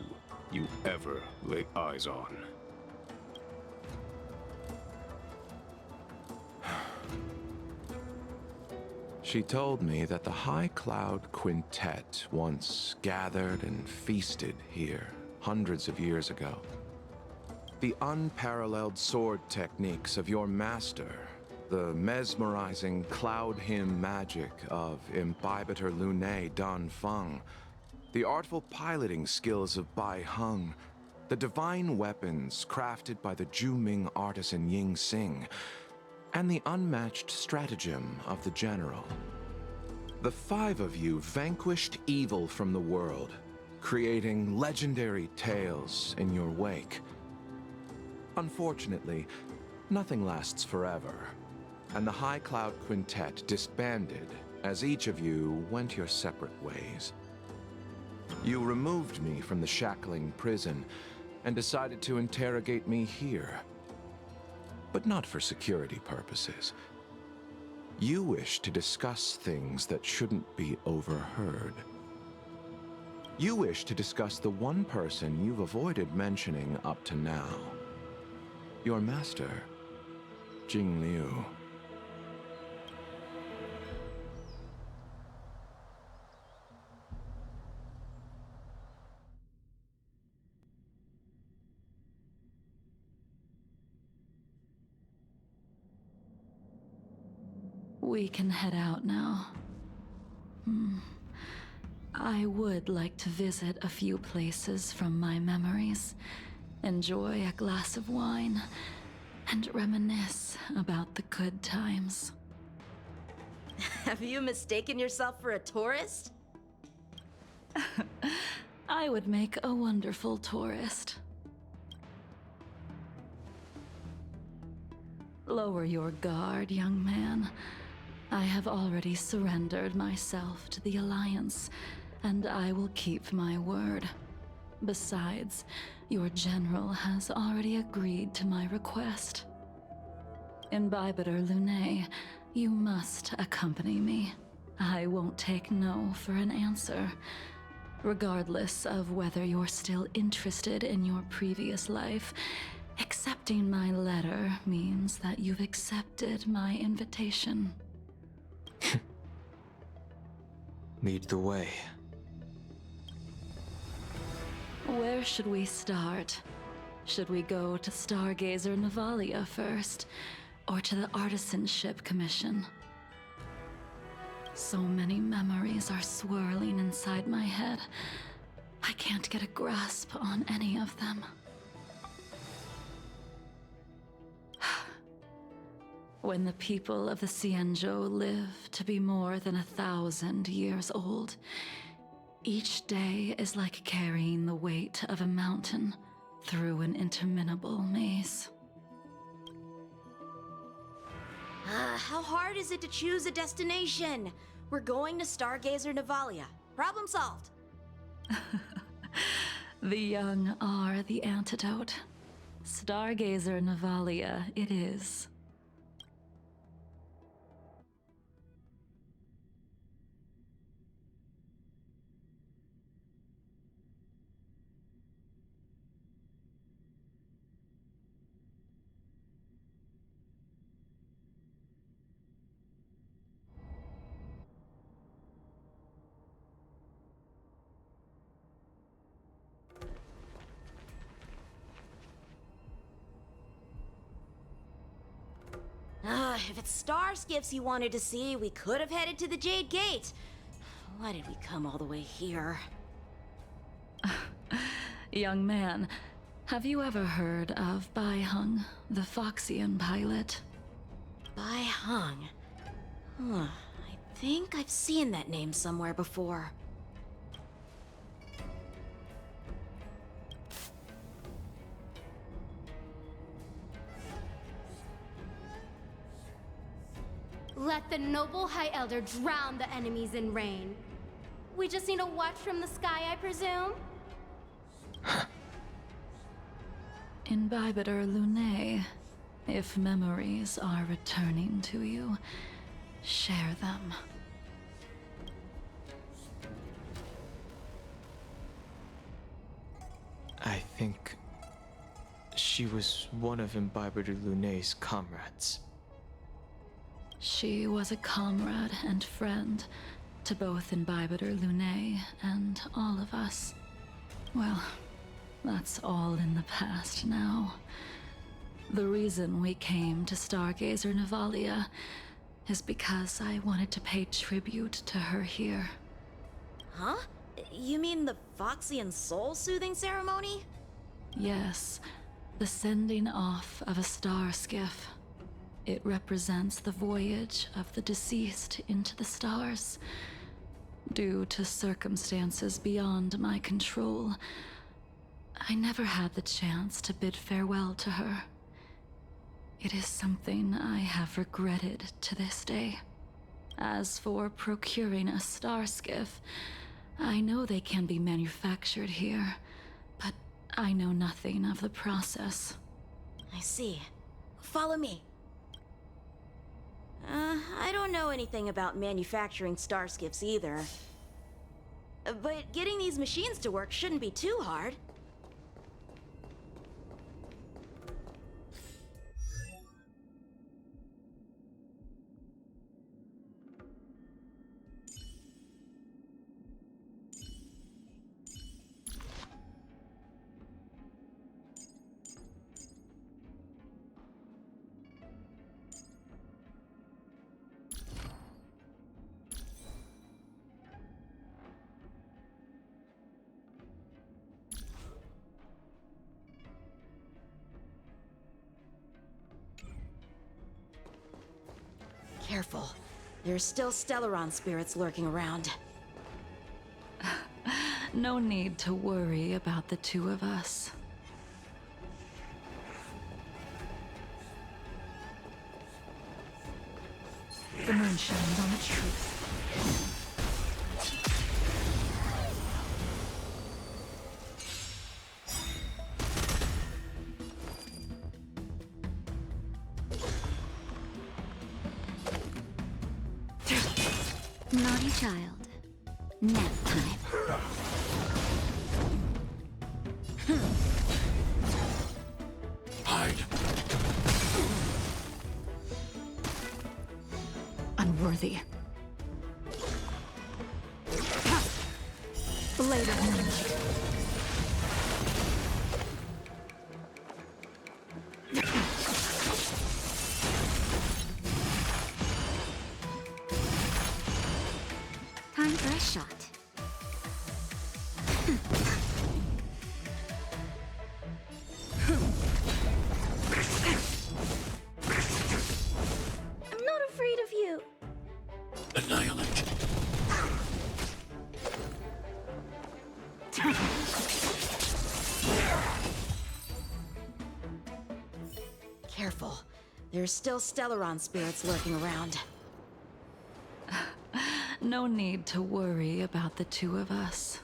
you ever lay eyes on. She told me that the High Cloud Quintet once gathered and feasted here hundreds of years ago. The unparalleled sword techniques of your master, the mesmerizing cloud hymn magic of Imbibitor Lunae Dan Feng, the artful piloting skills of Bai Heng, the divine weapons crafted by the Ju-Ming artisan Ying Xing, and the unmatched stratagem of the General. The 5 of you vanquished evil from the world, creating legendary tales in your wake. Unfortunately, nothing lasts forever, and the High Cloud Quintet disbanded as each of you went your separate ways. You removed me from the shackling prison and decided to interrogate me here. But not for security purposes. You wish to discuss things that shouldn't be overheard. You wish to discuss the one person you've avoided mentioning up to now. Your master, Jingliu. We can head out now. I would like to visit a few places from my memories, enjoy a glass of wine, and reminisce about the good times. Have you mistaken yourself for a tourist? I would make a wonderful tourist. Lower your guard, young man. I have already surrendered myself to the Alliance, and I will keep my word. Besides, your general has already agreed to my request. Imbibitor Lunae, you must accompany me. I won't take no for an answer, regardless of whether you're still interested in your previous life. Accepting my letter means that you've accepted my invitation. Lead the way. Where should we start? Should we go to Stargazer Navalia first, or to the Artisanship Commission? So many memories are swirling inside my head. I can't get a grasp on any of them. When the people of the Xianzhou live to be more than 1,000 years old, each day is like carrying the weight of a mountain through an interminable maze. How hard is it to choose a destination? We're going to Stargazer Navalia. Problem solved. The young are the antidote. Stargazer Navalia it is. If it's star skiffs you wanted to see, we could have headed to the Jade Gate. Why did we come all the way here? Young man, have you ever heard of Baihung, the Foxian pilot? Baihung? I think I've seen that name somewhere before. Let the noble High Elder drown the enemies in rain. We just need a watch from the sky, I presume? Imbibitor Lunae, if memories are returning to you, share them. I think she was one of Imbibitor Lunae's comrades. She was a comrade and friend to both Imbibitor Lunae and all of us. Well, that's all in the past now. The reason we came to Stargazer Navalia is because I wanted to pay tribute to her here. Huh? You mean the Foxian soul-soothing ceremony? Yes, the sending off of a star skiff. It represents the voyage of the deceased into the stars. Due to circumstances beyond my control, I never had the chance to bid farewell to her. It is something I have regretted to this day. As for procuring a star skiff, I know they can be manufactured here, but I know nothing of the process. I see. Follow me. I don't know anything about manufacturing star skiffs either. But getting these machines to work shouldn't be too hard. Careful. There are still Stellaron spirits lurking around. No need to worry about the two of us. The moon shines on its truth. Naughty child. Nap time. Hide. Unworthy. Blade of moonlight. Time for a shot. I'm not afraid of you. Annihilate. Careful. There are still Stellaron spirits lurking around. No need to worry about the two of us.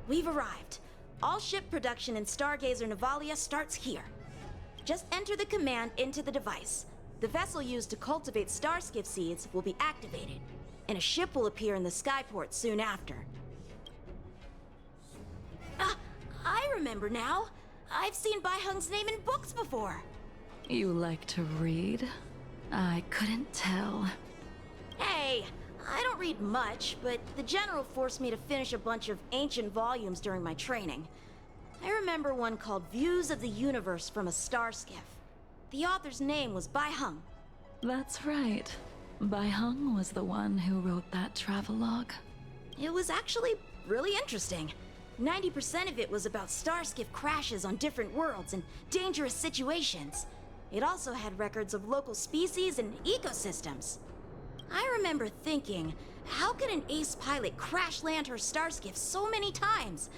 We've arrived. All ship production in Stargazer Navalia starts here. Just enter the command into the device. The vessel used to cultivate starskiff seeds will be activated, and a ship will appear in the skyport soon after. Ah, I remember now. I've seen Bai Hung's name in books before. You like to read? I couldn't tell. Hey, I don't read much, but the General forced me to finish a bunch of ancient volumes during my training. I remember one called Views of the Universe from a Star Skiff. The author's name was Bai Hung. That's right. Bai Hung was the one who wrote that travelogue. It was actually really interesting. 90% of it was about starskiff crashes on different worlds and dangerous situations. It also had records of local species and ecosystems. I remember thinking, how could an ace pilot crash land her starskiff so many times?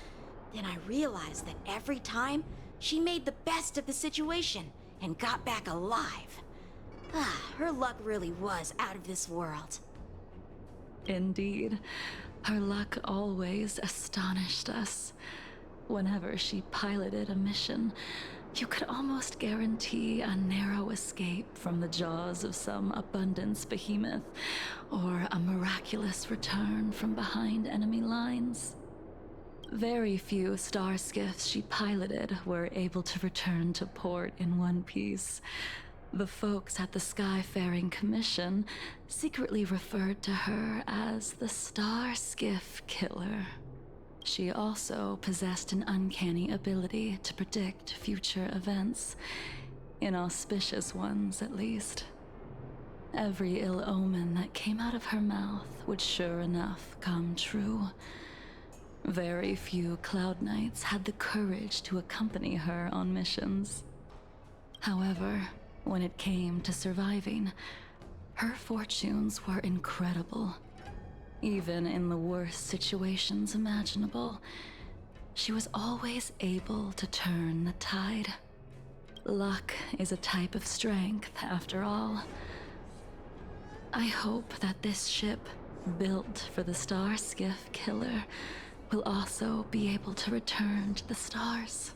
Then I realized that every time, she made the best of the situation and got back alive. Ah, her luck really was out of this world. Indeed. Her luck always astonished us. Whenever she piloted a mission, you could almost guarantee a narrow escape from the jaws of some abundance behemoth, or a miraculous return from behind enemy lines. Very few star skiffs she piloted were able to return to port in one piece. The folks at the Skyfaring Commission secretly referred to her as the Star Skiff Killer. She also possessed an uncanny ability to predict future events, inauspicious ones at least. Every ill omen that came out of her mouth would sure enough come true. Very few Cloud Knights had the courage to accompany her on missions. However, when it came to surviving, her fortunes were incredible. Even in the worst situations imaginable, she was always able to turn the tide. Luck is a type of strength, after all. I hope that this ship, built for the Star Skiff Killer, will also be able to return to the stars.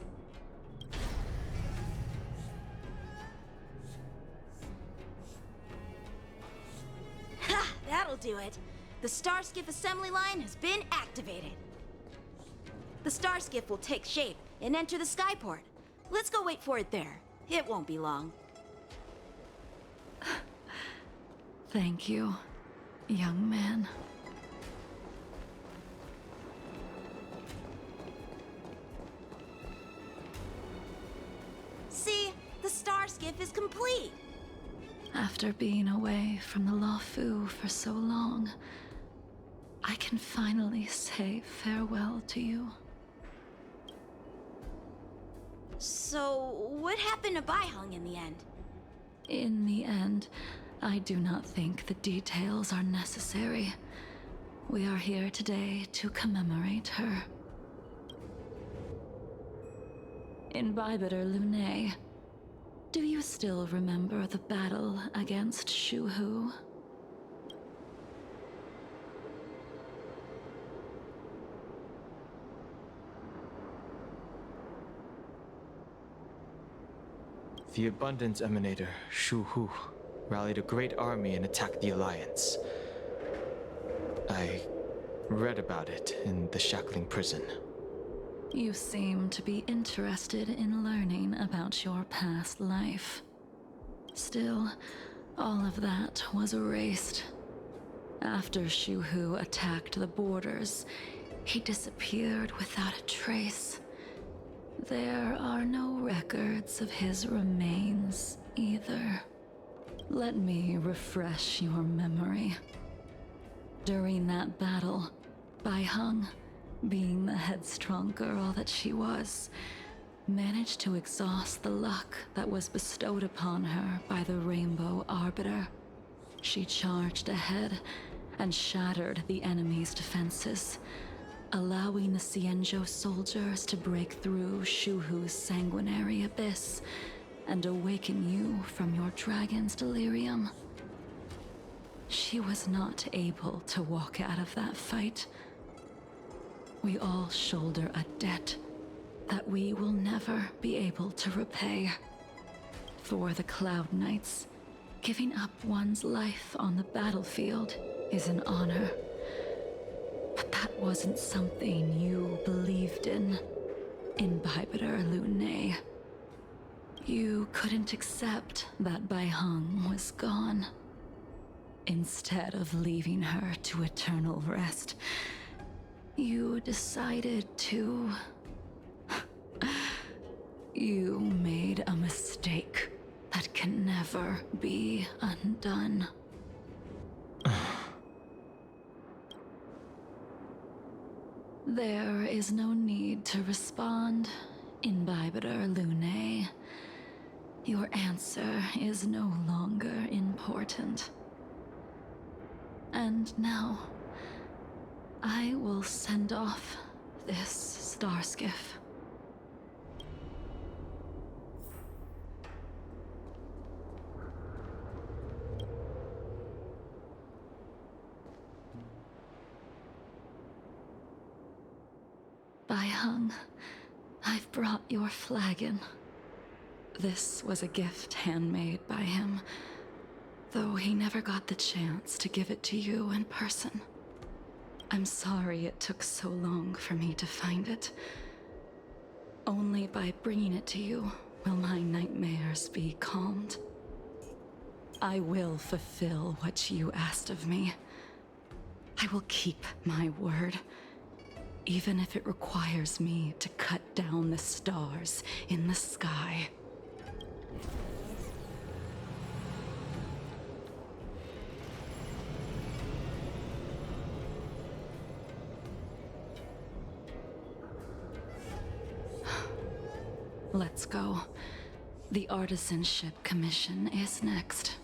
Ha! That'll do it. The Starskiff assembly line has been activated. The Starskiff will take shape and enter the skyport. Let's go wait for it there. It won't be long. Thank you. young man. See, the star skiff is complete. After being away from the Luofu for so long, I can finally say farewell to you. So, what happened to Baiheng in the end? In the end, I do not think the details are necessary. We are here today to commemorate her. In Bybiter Lune, do you still remember the battle against Shuhu? The Abundance Emanator, Shu Hu, rallied a great army and attacked the Alliance. I read about it in the Shackling prison. You seem to be interested in learning about your past life. Still, all of that was erased. After Shu Hu attacked the borders, he disappeared without a trace. There are no records of his remains either. Let me refresh your memory. During that battle, Baiheng, being the headstrong girl that she was, managed to exhaust the luck that was bestowed upon her by the Rainbow Arbiter. She charged ahead and shattered the enemy's defenses, allowing the Xianzhou soldiers to break through Shuhu's sanguinary abyss and awaken you from your dragon's delirium. She was not able to walk out of that fight. We all shoulder a debt that we will never be able to repay. For the Cloud Knights, giving up one's life on the battlefield is an honor. But that wasn't something you believed in Bybiter Lune. You couldn't accept that Baiheng was gone. Instead of leaving her to eternal rest, you decided to... You made a mistake that can never be undone. There is no need to respond, Bybiter Lune. Your answer is no longer important. And now, I will send off this star skiff. Baiheng, I've brought your flagon. This was a gift handmade by him, though he never got the chance to give it to you in person. I'm sorry it took so long for me to find it. Only by bringing it to you will my nightmares be calmed. I will fulfill what you asked of me. I will keep my word, even if it requires me to cut down the stars in the sky. Let's go. The Artisanship Commission is next.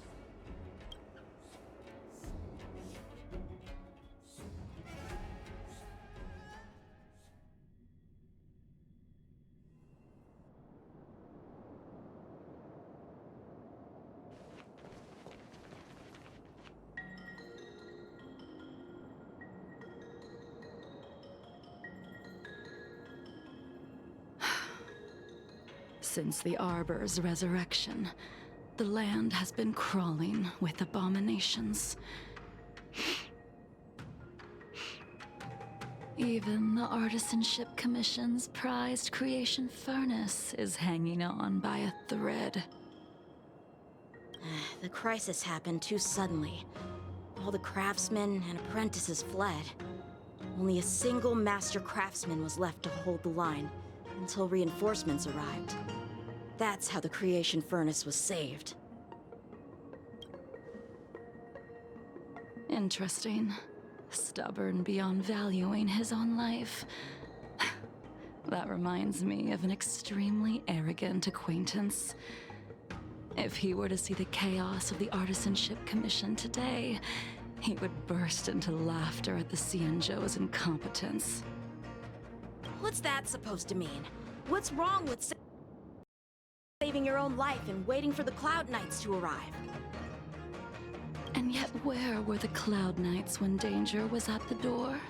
Since the Arbor's resurrection, the land has been crawling with abominations. Even the Artisanship Commission's prized creation furnace is hanging on by a thread. The crisis happened too suddenly. All the craftsmen and apprentices fled. Only a single master craftsman was left to hold the line until reinforcements arrived. That's how the creation furnace was saved. Interesting. Stubborn beyond valuing his own life. That reminds me of an extremely arrogant acquaintance. If he were to see the chaos of the Artisanship Commission today, he would burst into laughter at the Xianzhou's incompetence. What's that supposed to mean? What's wrong with saving your own life and waiting for the Cloud Knights to arrive? And yet where were the Cloud Knights when danger was at the door?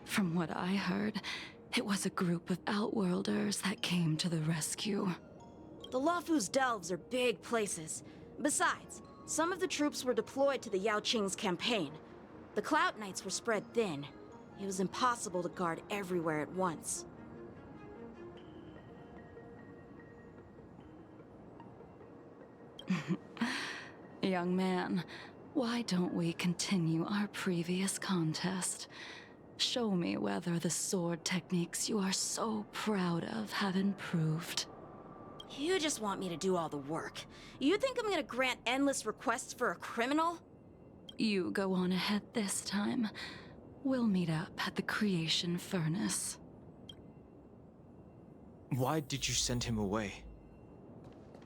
From what I heard, it was a group of Outworlders that came to the rescue. The Luofu's delves are big places. Besides, some of the troops were deployed to the Yao Qing's campaign. The Cloud Knights were spread thin. It was impossible to guard everywhere at once. Young man, why don't we continue our previous contest? Show me whether the sword techniques you are so proud of have improved. You just want me to do all the work. You think I'm gonna grant endless requests for a criminal? You go on ahead this time. We'll meet up at the creation furnace. Why did you send him away?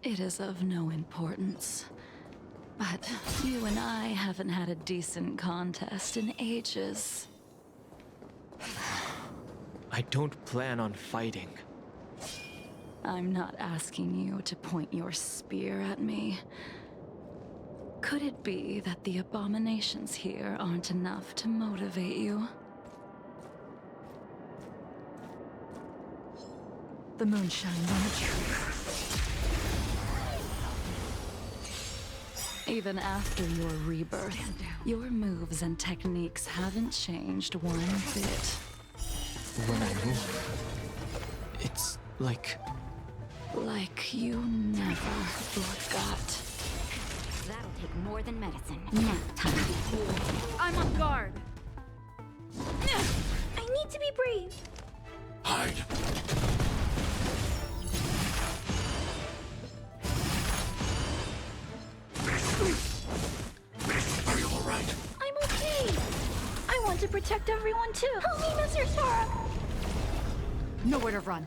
It is of no importance. But you and I haven't had a decent contest in ages. I don't plan on fighting. I'm not asking you to point your spear at me. Could it be that the abominations here aren't enough to motivate you? The moon shines on the truth. Even after your rebirth, your moves and techniques haven't changed one bit. When I move, it's like you never forgot. That'll take more than medicine. Nap time. I'm on guard. I need to be brave. Hide. Are you all right? I'm okay. I want to protect everyone too. Help me, Mr. Sora. Nowhere to run.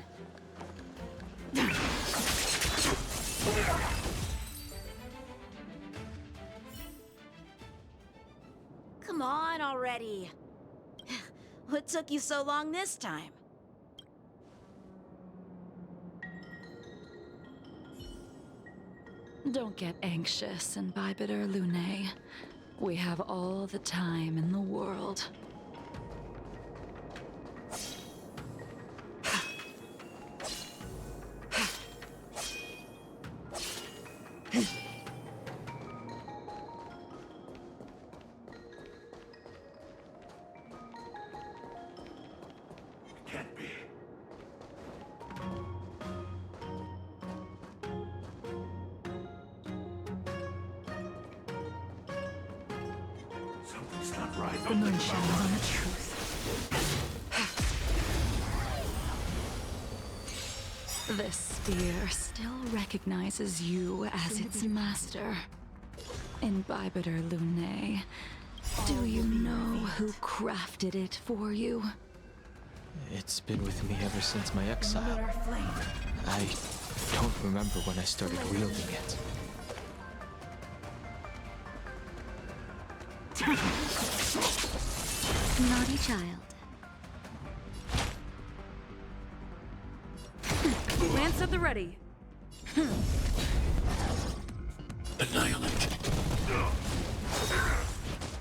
Come on already. What took you so long this time? Don't get anxious, Imbibitor Lunae. We have all the time in the world. Can't be. Something's not right. The moon shines on the truth. This spear still recognizes you as its master. Imbibitor Lunae, do you know who crafted it for you? it's been with me ever since my exile. I don't remember when I started wielding it. Naughty child. Lance at the ready. Annihilate.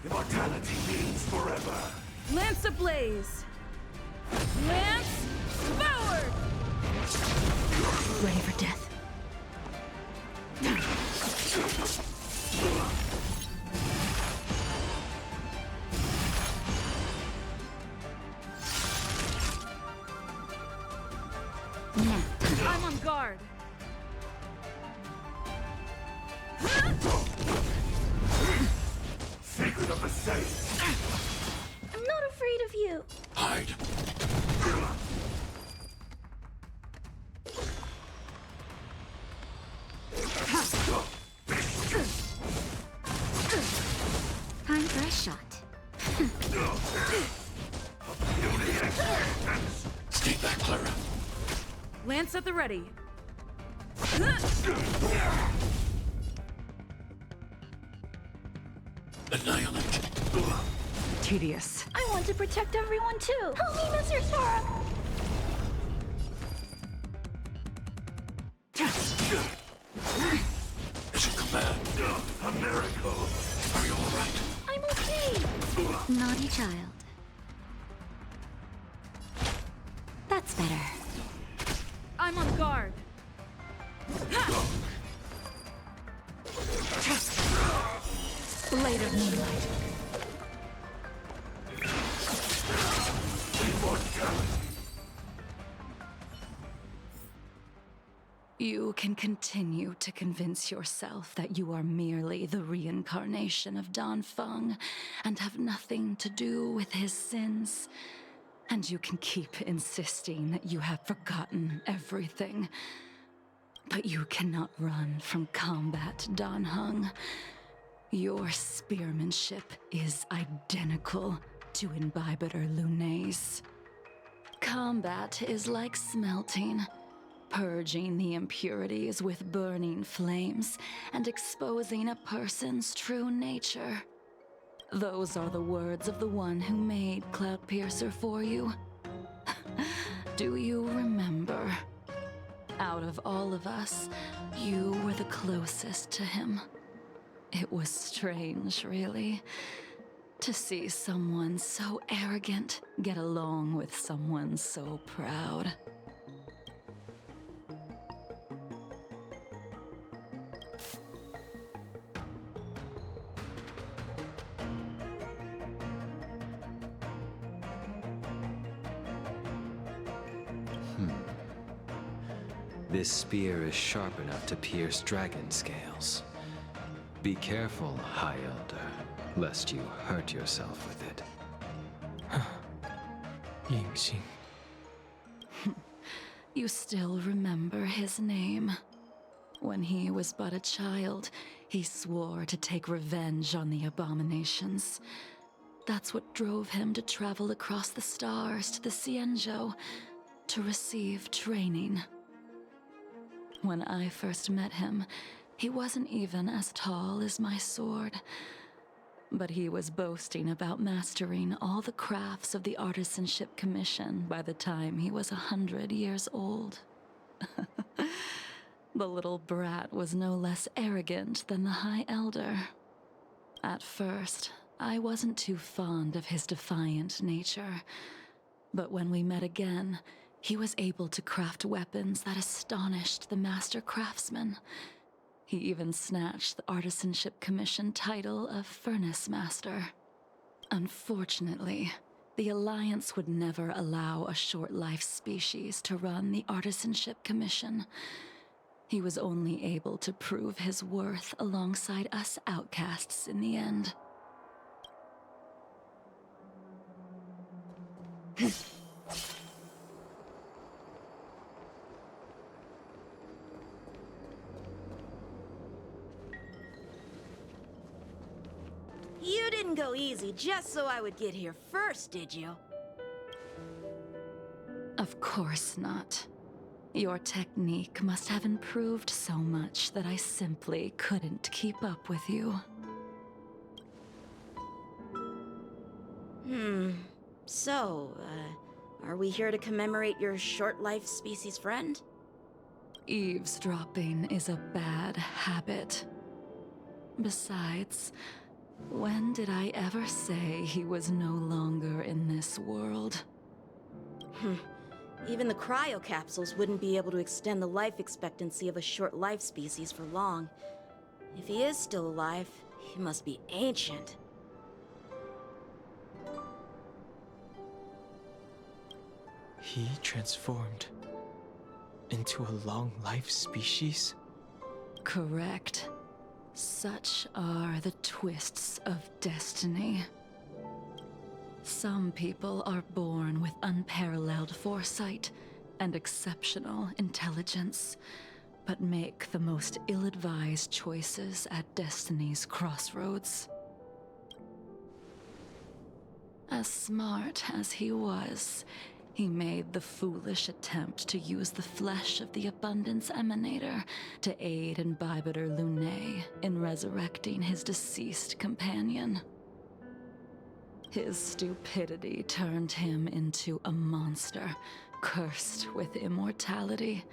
Immortality means forever. Lance ablaze. Lance forward. Ready for death. I'm on guard. Sacred of the safe. I'm not afraid of you. Hide. Time for a shot. Stay back, Clara. Lance at the ready. Annihilate. Tedious. I want to protect everyone too. Help me, Mr. Sora. It's a command. A miracle. Are you all right? I'm okay. Naughty child. That's better. I'm on guard. Blade of moonlight. You can continue to convince yourself that you are merely the reincarnation of Dan Feng and have nothing to do with his sins. And you can keep insisting that you have forgotten everything. But you cannot run from combat, Dan Heng. Your spearmanship is identical to Imbibitor Lunay's. Combat is like smelting, purging the impurities with burning flames and exposing a person's true nature. Those are the words of the one who made Cloudpiercer for you. Do you remember? Out of all of us, you were the closest to him. It was strange, really, to see someone so arrogant get along with someone so proud. This spear is sharp enough to pierce dragon scales. Be careful, High Elder, lest you hurt yourself with it. Yingxing. You still remember his name. When he was but a child, he swore to take revenge on the abominations. That's what drove him to travel across the stars to the Xianzhou to receive training. When I first met him, he wasn't even as tall as my sword. But he was boasting about mastering all the crafts of the Artisanship Commission by the time he was 100 years old. The little brat was no less arrogant than the High Elder. At first, I wasn't too fond of his defiant nature. But when we met again, he was able to craft weapons that astonished the master craftsmen. He even snatched the Artisanship Commission title of Furnace Master. Unfortunately, the Alliance would never allow a short-life species to run the Artisanship Commission. He was only able to prove his worth alongside us outcasts in the end. You didn't go easy just so I would get here first, did you? Of course not. Your technique must have improved so much that I simply couldn't keep up with you. So, are we here to commemorate your short-life species friend? Eavesdropping is a bad habit. Besides, when did I ever say he was no longer in this world? Even the cryocapsules wouldn't be able to extend the life expectancy of a short-life species for long. If he is still alive, he must be ancient. He transformed into a long-life species? Correct. Such are the twists of destiny. Some people are born with unparalleled foresight and exceptional intelligence, but make the most ill-advised choices at destiny's crossroads. As smart as he was, he made the foolish attempt to use the flesh of the Abundance Emanator to aid in Bibiter Lunae in resurrecting his deceased companion. His stupidity turned him into a monster, cursed with immortality.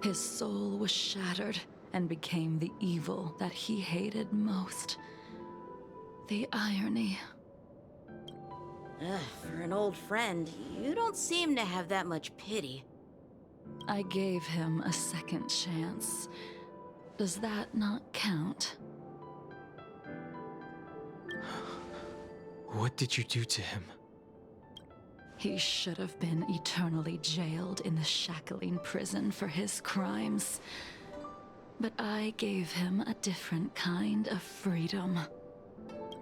His soul was shattered and became the evil that he hated most. The irony. For an old friend, you don't seem to have that much pity. I gave him a second chance. Does that not count? What did you do to him? He should have been eternally jailed in the shackling prison for his crimes. But I gave him a different kind of freedom.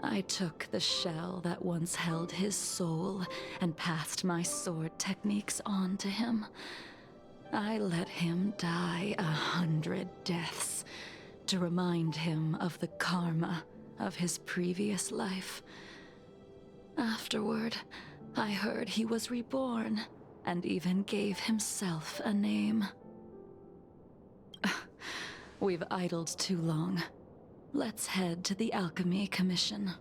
I took the shell that once held his soul and passed my sword techniques on to him. I let him die 100 deaths to remind him of the karma of his previous life. Afterward, I heard he was reborn and even gave himself a name. We've idled too long. Let's head to the Alchemy Commission.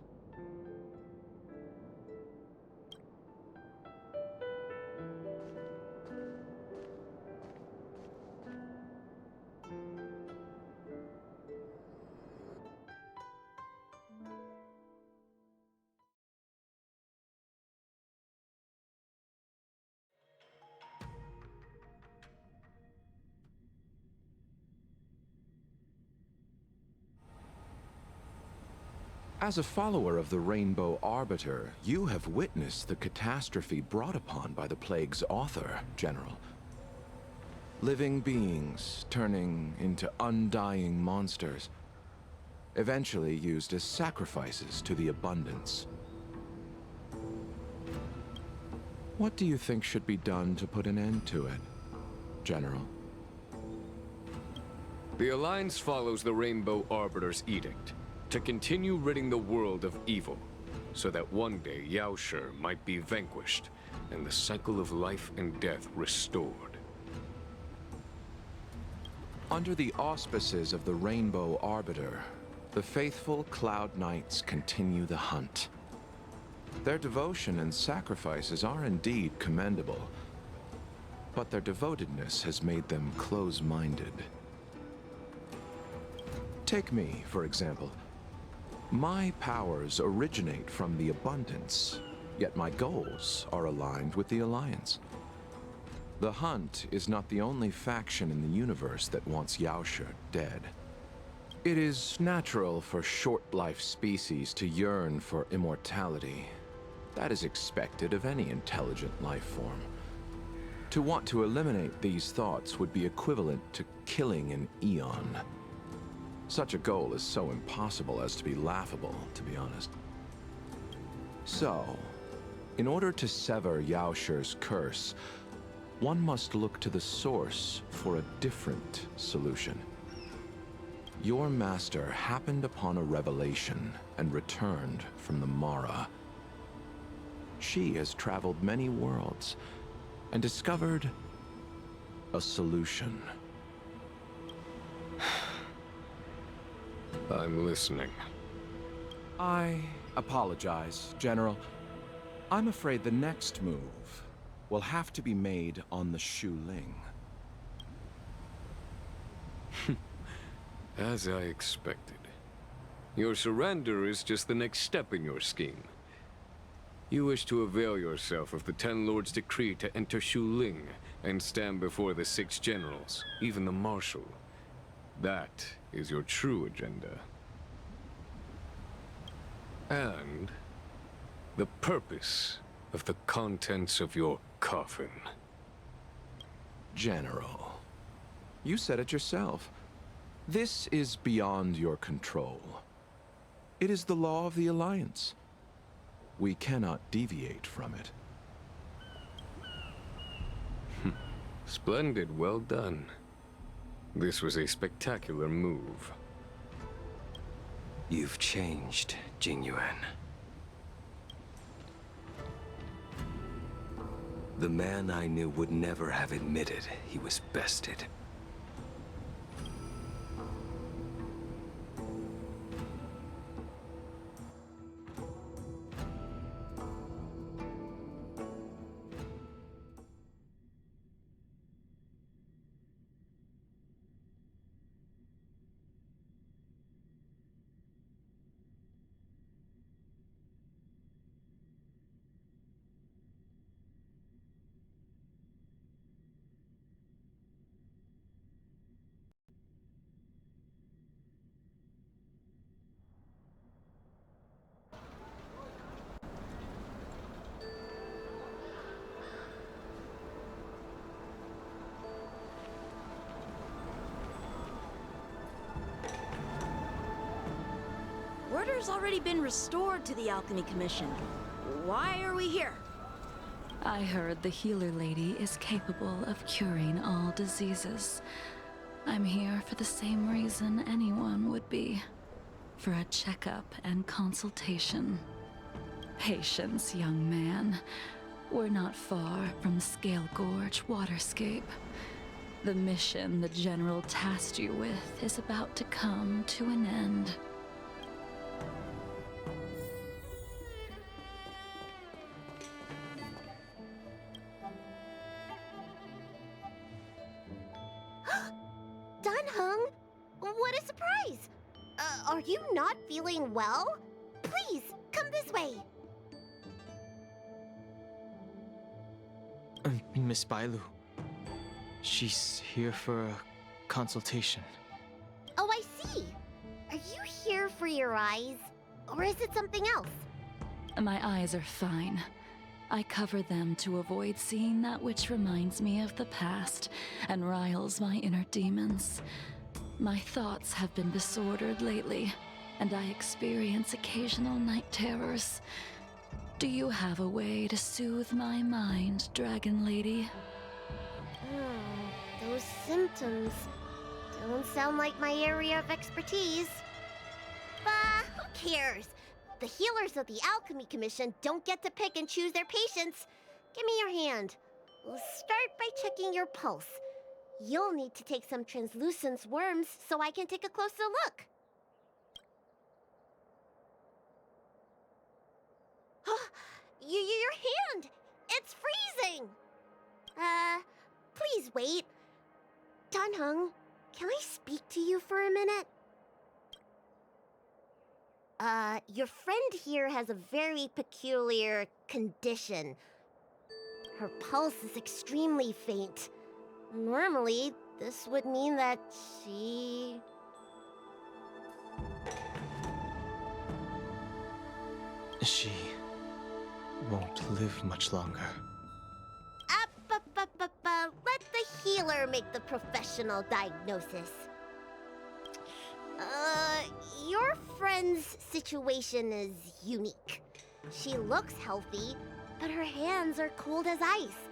As a follower of the Rainbow Arbiter, you have witnessed the catastrophe brought upon by the plague's author, General. Living beings turning into undying monsters, eventually used as sacrifices to the Abundance. What do you think should be done to put an end to it, General? The Alliance follows the Rainbow Arbiter's edict to continue ridding the world of evil, so that one day Yaoshi might be vanquished and the cycle of life and death restored. Under the auspices of the Rainbow Arbiter, the faithful Cloud Knights continue the hunt. Their devotion and sacrifices are indeed commendable, but their devotedness has made them close-minded. Take me, for example. My powers originate from the Abundance, yet my goals are aligned with the Alliance. The Hunt is not the only faction in the universe that wants Yaoshi dead. It is natural for short-life species to yearn for immortality. That is expected of any intelligent life form. To want to eliminate these thoughts would be equivalent to killing an eon. Such a goal is so impossible as to be laughable, to be honest. So, in order to sever Yaoshi's curse, one must look to the source for a different solution. Your master happened upon a revelation and returned from the Mara. She has traveled many worlds and discovered a solution. I'm listening. I apologize, General. I'm afraid the next move will have to be made on the Shu Ling. As I expected. Your surrender is just the next step in your scheme. You wish to avail yourself of the Ten Lords' decree to enter Shu Ling and stand before the 6 generals, even the Marshal. That is your true agenda. And the purpose of the contents of your coffin. General, you said it yourself. This is beyond your control. It is the law of the Alliance. we cannot deviate from it. Splendid, well done. This was a spectacular move. You've changed, Jingliu. The man I knew would never have admitted he was bested. Order's already been restored to the Alchemy Commission. Why are we here? I heard the healer lady is capable of curing all diseases. I'm here for the same reason anyone would be. For a checkup and consultation. Patience, young man. We're not far from Scale Gorge Waterscape. The mission the General tasked you with is about to come to an end. Dunhung? What a surprise! Are you not feeling well? Please, come this way. Miss Bailu. She's here for a consultation. Oh, I see. Are you here for your eyes? Or is it something else? My eyes are fine. I cover them to avoid seeing that which reminds me of the past and riles my inner demons. My thoughts have been disordered lately, and I experience occasional night terrors. Do you have a way to soothe my mind, Dragon Lady? Those symptoms don't sound like my area of expertise. Bah, who cares? The healers of the Alchemy Commission don't get to pick and choose their patients. Give me your hand. We'll start by checking your pulse. You'll need to take some translucence worms so I can take a closer look. Your hand! It's freezing! Please wait. Dunhung, can I speak to you for a minute? Your friend here has a very peculiar condition. Her pulse is extremely faint. Normally, this would mean that she... She won't live much longer. Let the healer make the professional diagnosis. Your friend's situation is unique. She looks healthy, but her hands are cold as ice.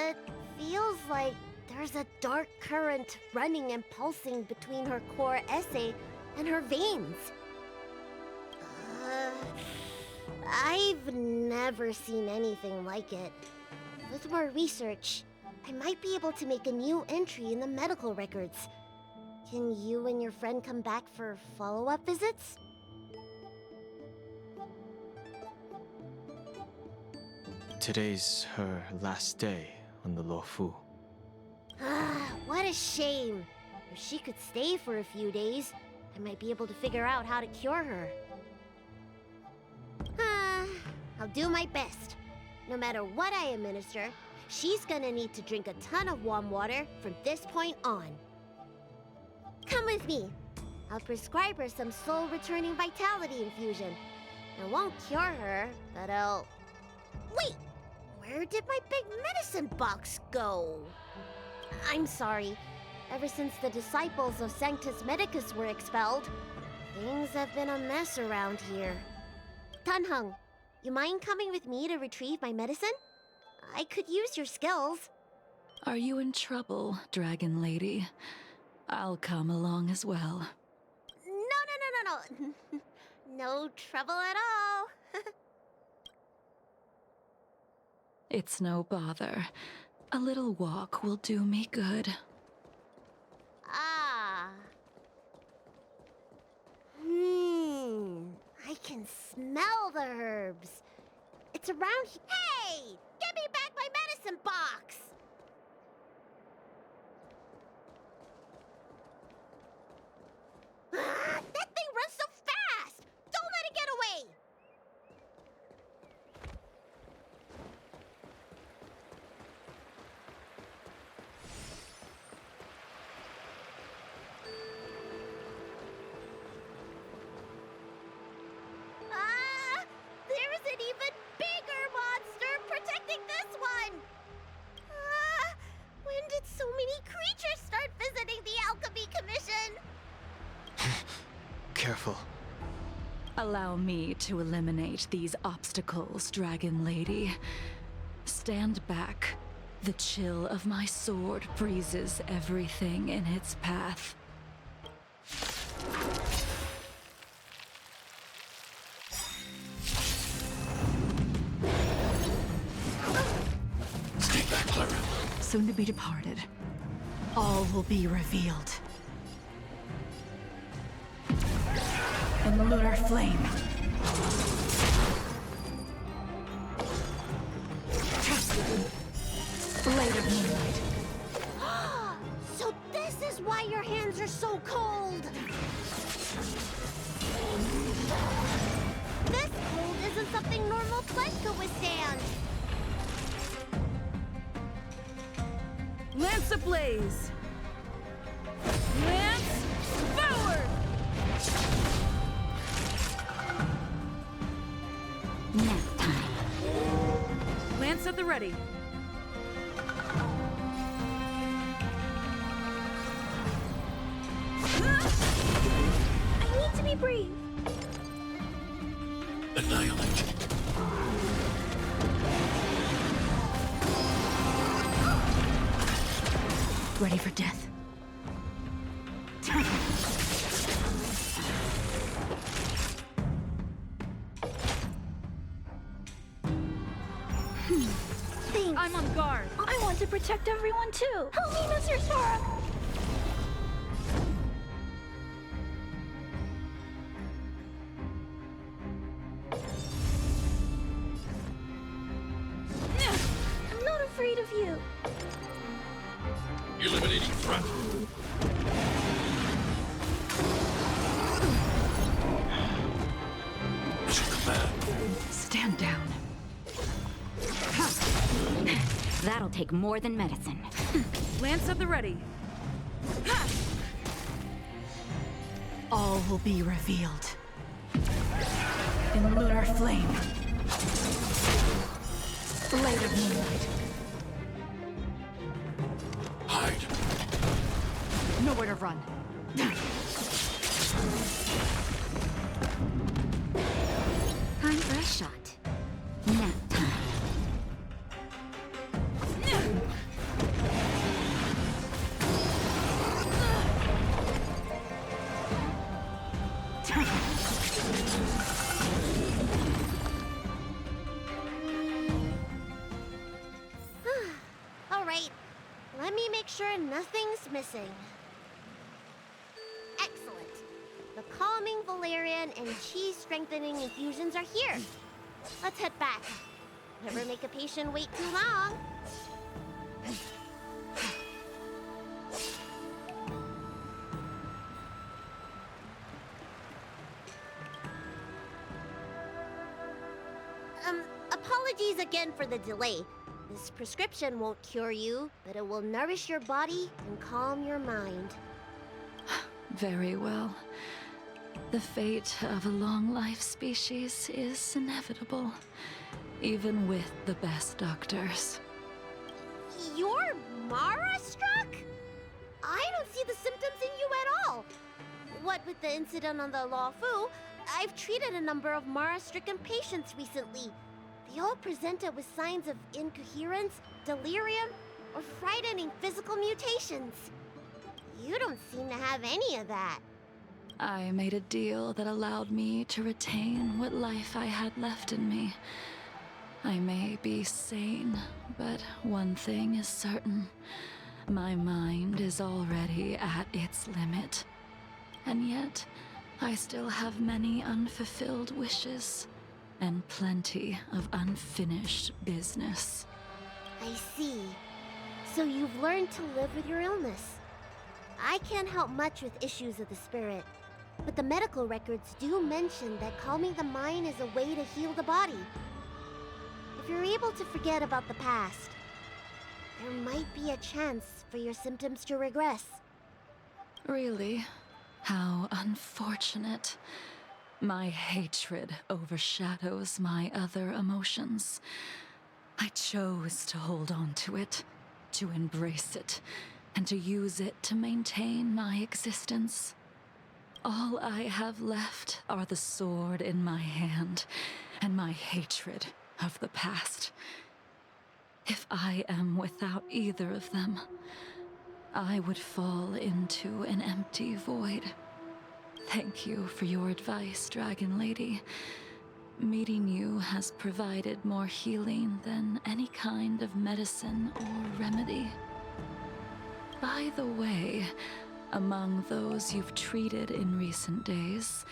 It feels like there's a dark current running and pulsing between her core esse and her veins. I've never seen anything like it. With more research, I might be able to make a new entry in the medical records. Can you and your friend come back for follow-up visits? Today's her last day on the Luofu. What a shame. If she could stay for a few days, I might be able to figure out how to cure her. I'll do my best. No matter what I administer, she's gonna need to drink a ton of warm water from this point on. Come with me. I'll prescribe her some soul-returning vitality infusion. I won't cure her, but I'll... Wait! Where did my big medicine box go? I'm sorry. Ever since the disciples of Sanctus Medicus were expelled, things have been a mess around here. Dunhung, You mind coming with me to retrieve my medicine? I could use your skills. Are you in trouble, Dragon Lady? I'll come along as well. No. No trouble at all. It's no bother. A little walk will do me good. Ah. I can smell the herbs. It's around here. Hey! Give me back my medicine box! That thing runs so fast! Don't let it get away! There is an even bigger monster protecting this one! When did so many creatures start visiting the Alchemy Commission? Careful. Allow me to eliminate these obstacles, Dragon Lady. Stand back. The chill of my sword freezes everything in its path. Stay back, Clara. Soon to be departed. All will be revealed. In the lunar flame. Blade of moonlight. So this is why your hands are so cold! This cold isn't something normal flesh could withstand! Lance ablaze! Lance forward! Nap time. Lance at the ready. I need to be brave. Annihilate. Ready for death. Thanks. I'm on guard. I want to protect everyone too. Help me, Mr. Sora. I'm not afraid of you. Eliminating threat. Mission command. Stand down. That'll take more than medicine. Lance at the ready. All will be revealed. In the lunar flame. Blade of moonlight. Hide. Nowhere to run. Time for a shot. Nap time. Alright, let me make sure nothing's missing. Excellent. The calming valerian and chi strengthening infusions are here. Let's head back. Never make a patient wait too long. Apologies again for the delay. This prescription won't cure you, but it will nourish your body and calm your mind. Very well. The fate of a long-life species is inevitable, even with the best doctors. You're Mara-struck? I don't see the symptoms in you at all. What with the incident on the Law Fu, I've treated a number of Mara-stricken patients recently. They all presented with signs of incoherence, delirium, or frightening physical mutations. You don't seem to have any of that. I made a deal that allowed me to retain what life I had left in me. I may be sane, but one thing is certain. My mind is already at its limit. And yet, I still have many unfulfilled wishes, and plenty of unfinished business. I see. So you've learned to live with your illness. I can't help much with issues of the spirit, but the medical records do mention that calming the mind is a way to heal the body. If you're able to forget about the past, there might be a chance for your symptoms to regress. Really? How unfortunate. My hatred overshadows my other emotions. I chose to hold on to it, to embrace it, and to use it to maintain my existence. All I have left are the sword in my hand and my hatred of the past. If I am without either of them, I would fall into an empty void. Thank you for your advice, Dragon Lady. Meeting you has provided more healing than any kind of medicine or remedy. By the way, among those you've treated in recent days,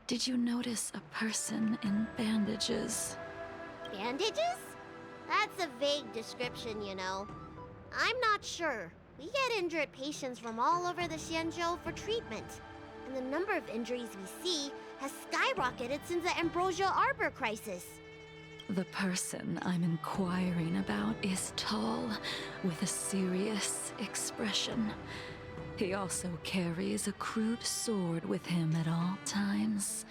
did you notice a person in bandages? Bandages? That's a vague description, you know. I'm not sure. We get injured patients from all over the Xianzhou for treatment, and the number of injuries we see has skyrocketed since the Ambrosial Arbor crisis. The person I'm inquiring about is tall, with a serious expression. He also carries a crude sword with him at all times.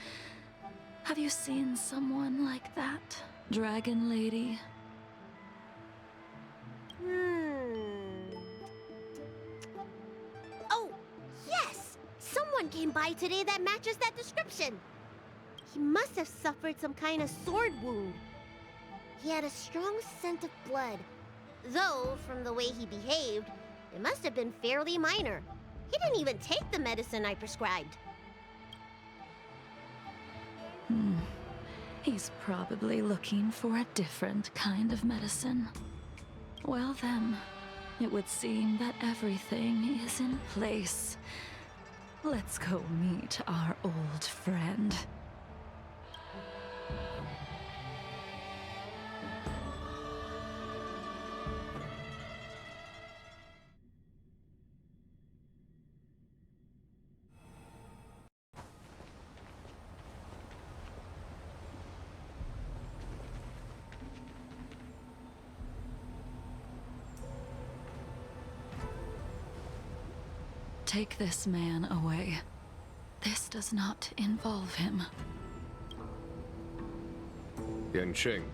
Have you seen someone like that, Dragon Lady? Oh, yes! Someone came by today that matches that description. He must have suffered some kind of sword wound. He had a strong scent of blood. Though, from the way he behaved, it must have been fairly minor. He didn't even take the medicine I prescribed. He's probably looking for a different kind of medicine. Well then, it would seem that everything is in place. Let's go meet our old friend. Take this man away. This does not involve him. Yanqing.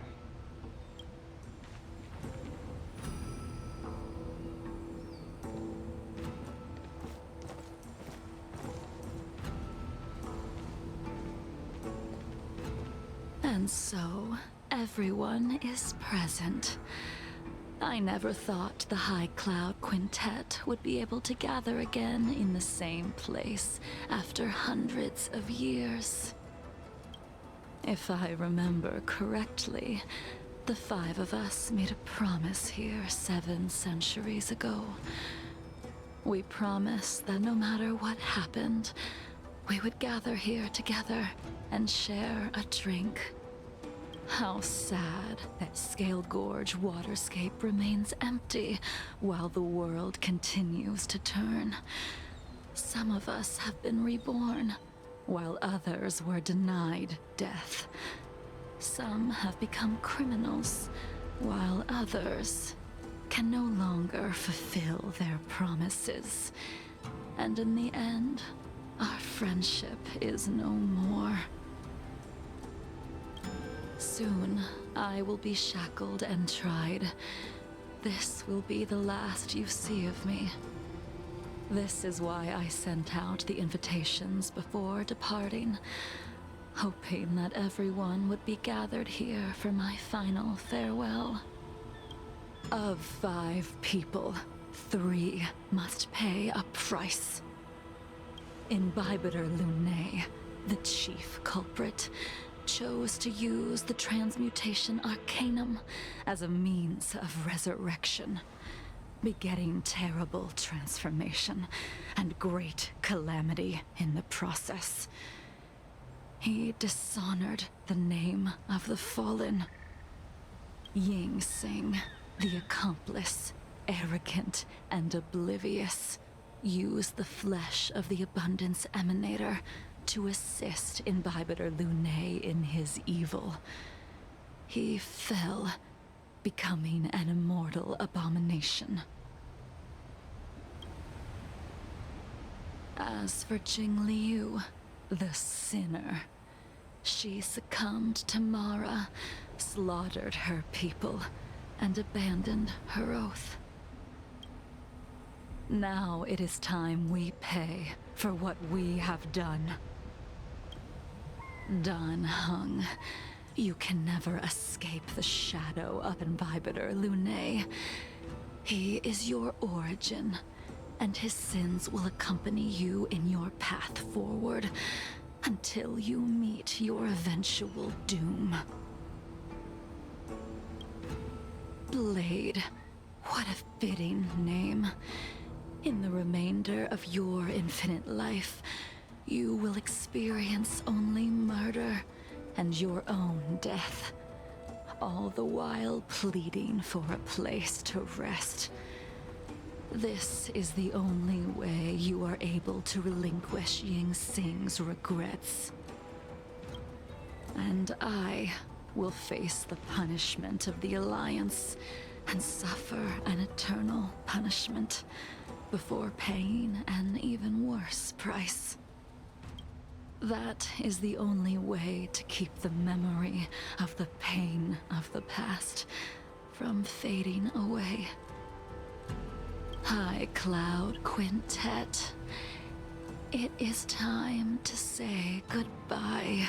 And so, everyone is present. I never thought the High Cloud Quintet would be able to gather again in the same place after hundreds of years. If I remember correctly, the 5 of us made a promise here 7 centuries ago. We promised that no matter what happened, we would gather here together and share a drink. How sad that Scaled Gorge waterscape remains empty while the world continues to turn. Some of us have been reborn, while others were denied death. Some have become criminals, while others can no longer fulfill their promises. And in the end, our friendship is no more. Soon, I will be shackled and tried. This will be the last you see of me. This is why I sent out the invitations before departing. hoping that everyone would be gathered here for my final farewell. Of 5 people, 3 must pay a price. Imbibitor Lunae, the chief culprit, chose to use the transmutation arcanum as a means of resurrection, begetting terrible transformation and great calamity in the process. He dishonored the name of the fallen. Ying Sing, the accomplice, arrogant and oblivious, used the flesh of the Abundance Emanator to assist Imbibitor Lunae in his evil. He fell, becoming an immortal abomination. As for Jingliu, the sinner, she succumbed to Mara, slaughtered her people, and abandoned her oath. Now it is time we pay for what we have done. Dan Heng, you can never escape the shadow of Imbibitor Lunae. He is your origin, and his sins will accompany you in your path forward until you meet your eventual doom. Blade, what a fitting name. In the remainder of your infinite life, you will experience only murder and your own death, all the while pleading for a place to rest. This is the only way you are able to relinquish Ying Sing's regrets. And I will face the punishment of the Alliance and suffer an eternal punishment before paying an even worse price. That is the only way to keep the memory of the pain of the past from fading away. High Cloud Quintet, it is time to say goodbye.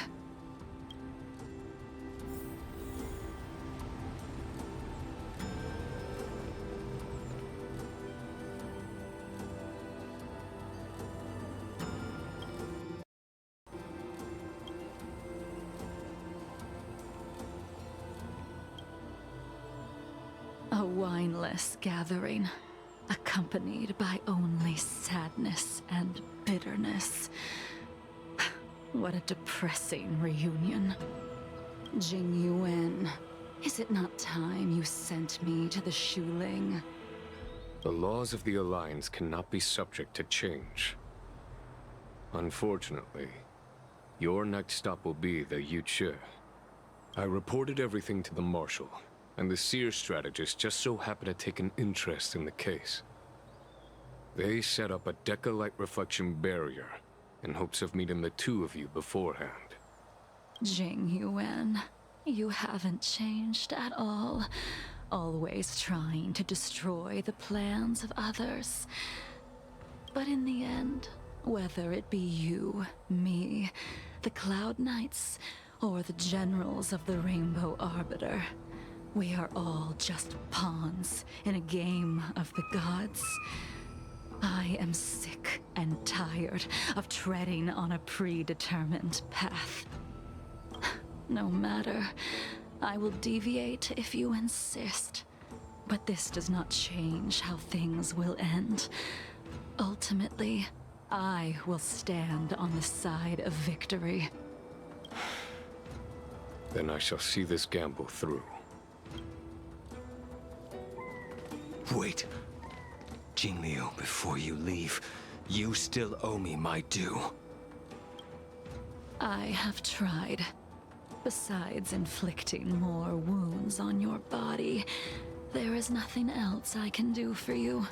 A wineless gathering, accompanied by only sadness and bitterness. What a depressing reunion. Jingyuan, is it not time you sent me to the Shuling? The laws of the Alliance cannot be subject to change. Unfortunately, your next stop will be the Yuchi. I reported everything to the Marshal, and the Seer strategist just so happened to take an interest in the case. They set up a Deca-light reflection barrier in hopes of meeting the 2 of you beforehand. Jingyuan, you haven't changed at all. Always trying to destroy the plans of others. But in the end, whether it be you, me, the Cloud Knights, or the generals of the Rainbow Arbiter, we are all just pawns in a game of the gods. I am sick and tired of treading on a predetermined path. No matter, I will deviate if you insist. But this does not change how things will end. Ultimately, I will stand on the side of victory. Then I shall see this gamble through. Wait. Jingliu, before you leave, you still owe me my due. I have tried. Besides inflicting more wounds on your body, there is nothing else I can do for you.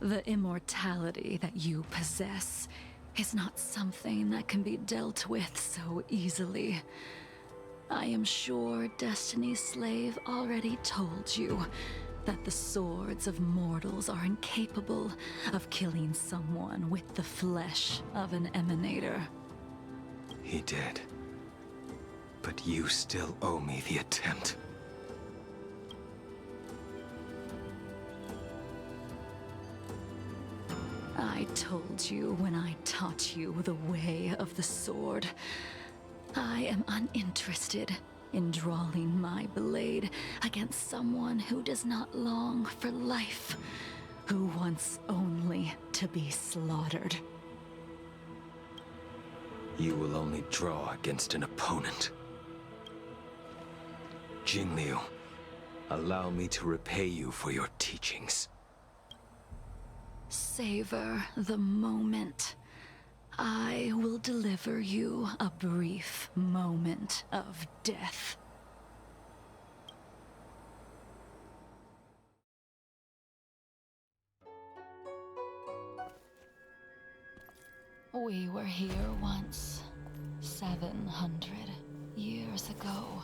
The immortality that you possess is not something that can be dealt with so easily. I am sure Destiny's Slave already told you that the swords of mortals are incapable of killing someone with the flesh of an emanator. He did. But you still owe me the attempt. I told you when I taught you the way of the sword. I am uninterested in drawing my blade against someone who does not long for life, who wants only to be slaughtered. You will only draw against an opponent. Jingliu, allow me to repay you for your teachings. Savor the moment. I will deliver you a brief moment of death. We were here once, 700 years ago.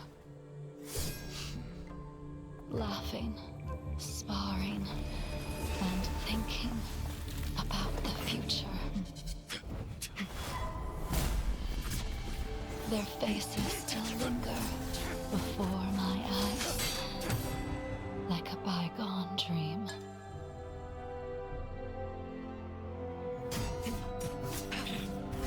Laughing, sparring, and thinking about the future. Their faces still linger before my eyes, like a bygone dream.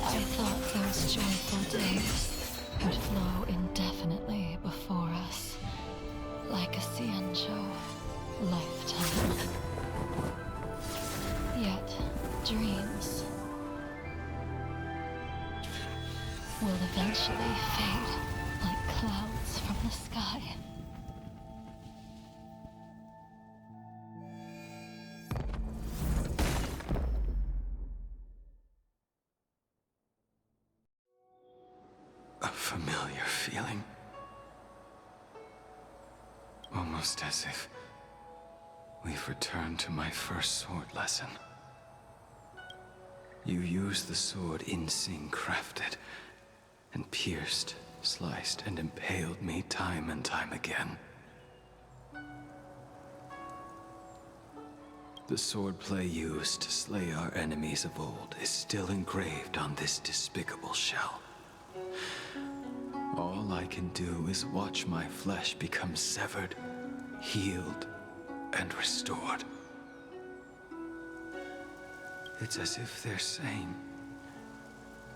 I thought those joyful days would flow indefinitely before us, like a Xianzhou lifetime. Yet, dreams will eventually fade like clouds from the sky. A familiar feeling. Almost as if we've returned to my first sword lesson. You used the sword Insing crafted, and pierced, sliced, and impaled me time and time again. The swordplay used to slay our enemies of old is still engraved on this despicable shell. All I can do is watch my flesh become severed, healed, and restored. It's as if they're saying,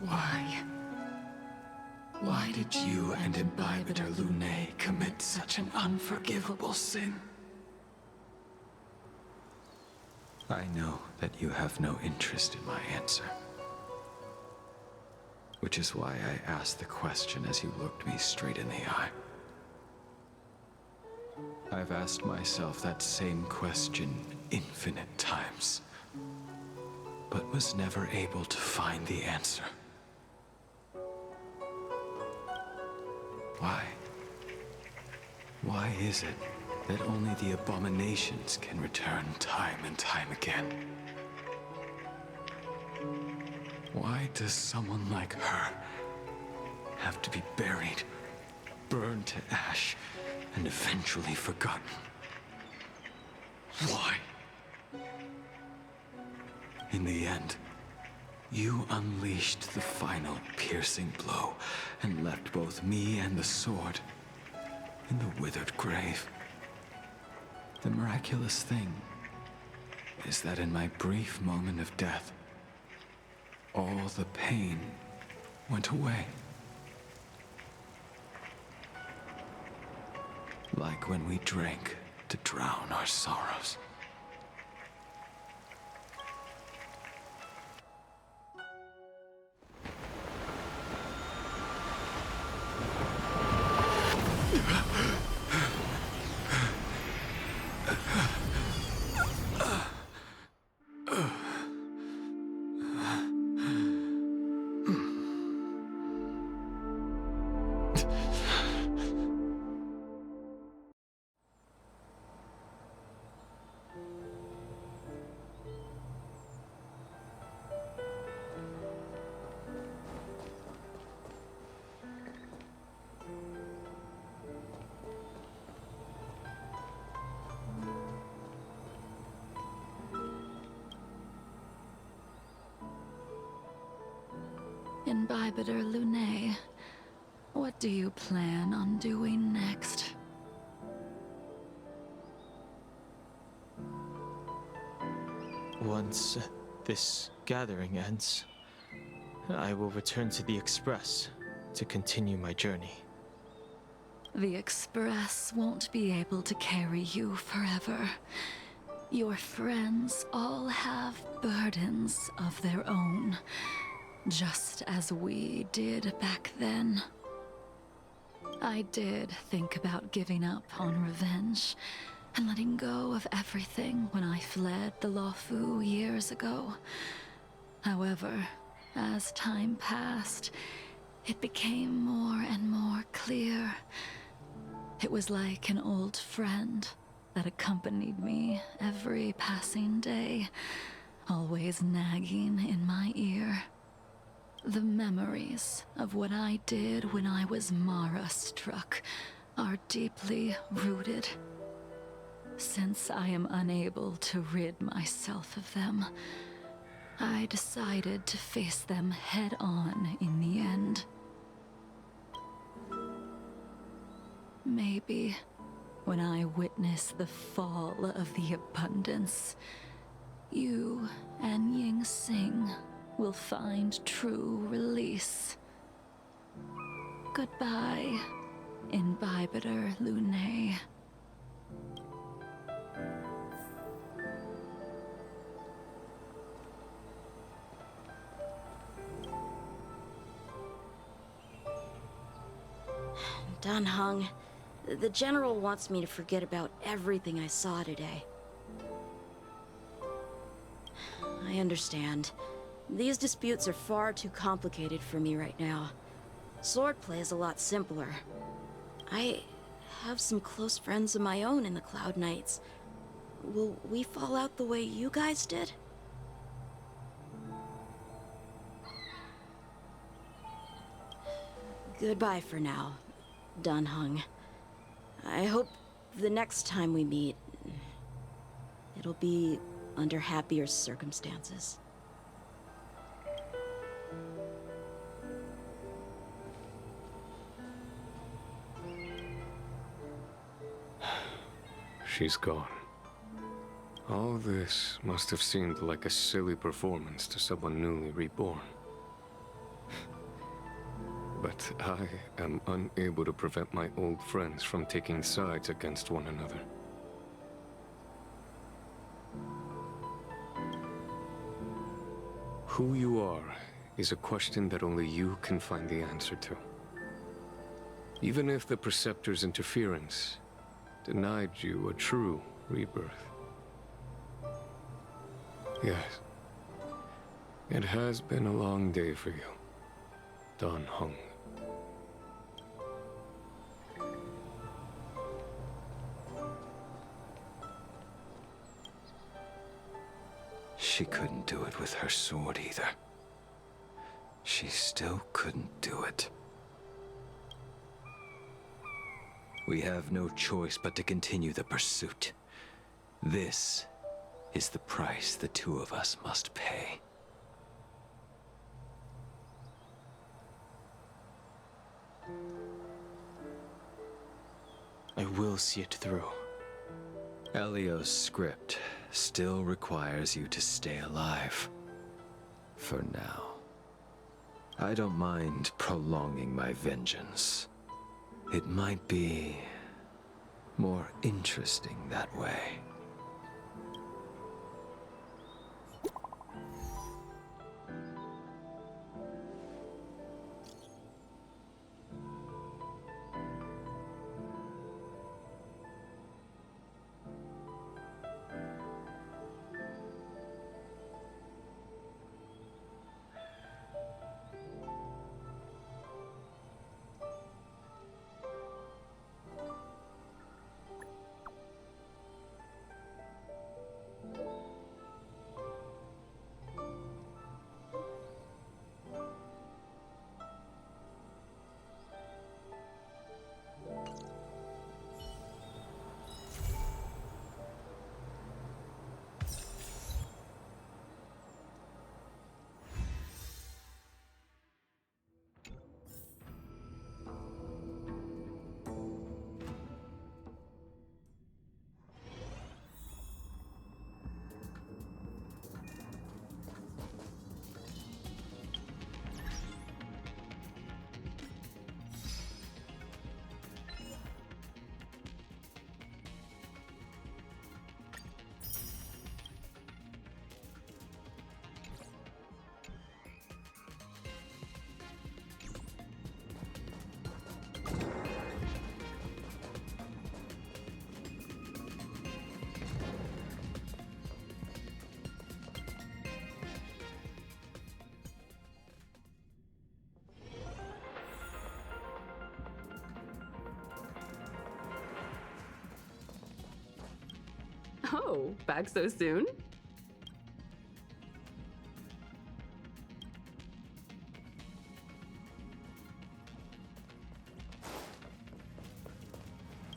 why? Why did you and Imbibitor Lunae commit such an unforgivable sin? I know that you have no interest in my answer. Which is why I asked the question as you looked me straight in the eye. I've asked myself that same question infinite times, but was never able to find the answer. Why? Why is it that only the abominations can return time and time again? Why does someone like her have to be buried, burned to ash, and eventually forgotten? Why? In the end, you unleashed the final piercing blow and left both me and the sword in the withered grave. The miraculous thing is that in my brief moment of death, all the pain went away. Like when we drank to drown our sorrows. Imbibitor Lunae, what do you plan on doing next? Once this gathering ends, I will return to the Express to continue my journey. The Express won't be able to carry you forever. Your friends all have burdens of their own, just as we did back then. I did think about giving up on revenge and letting go of everything when I fled the Luofu years ago. However, as time passed, it became more and more clear. It was like an old friend that accompanied me every passing day, always nagging in my ear. The memories of what I did when I was Mara-struck are deeply rooted. Since I am unable to rid myself of them, I decided to face them head-on in the end. Maybe when I witness the fall of the abundance, you and Ying Sing will find true release. Goodbye, Imbibitor Lunae. Dunhung, the General wants me to forget about everything I saw today. I understand. These disputes are far too complicated for me right now. Swordplay is a lot simpler. I have some close friends of my own in the Cloud Knights. Will we fall out the way you guys did? Goodbye for now, Dunhung. I hope the next time we meet, it'll be under happier circumstances. She's gone. All this must have seemed like a silly performance to someone newly reborn. But I am unable to prevent my old friends from taking sides against one another. Who you are is a question that only you can find the answer to. Even if the Preceptor's interference denied you a true rebirth. Yes. It has been a long day for you, Dunhung. She couldn't do it with her sword either. She still couldn't do it. We have no choice but to continue the pursuit. This is the price the two of us must pay. I will see it through. Elio's script still requires you to stay alive. For now. I don't mind prolonging my vengeance. It might be more interesting that way. Oh, back so soon?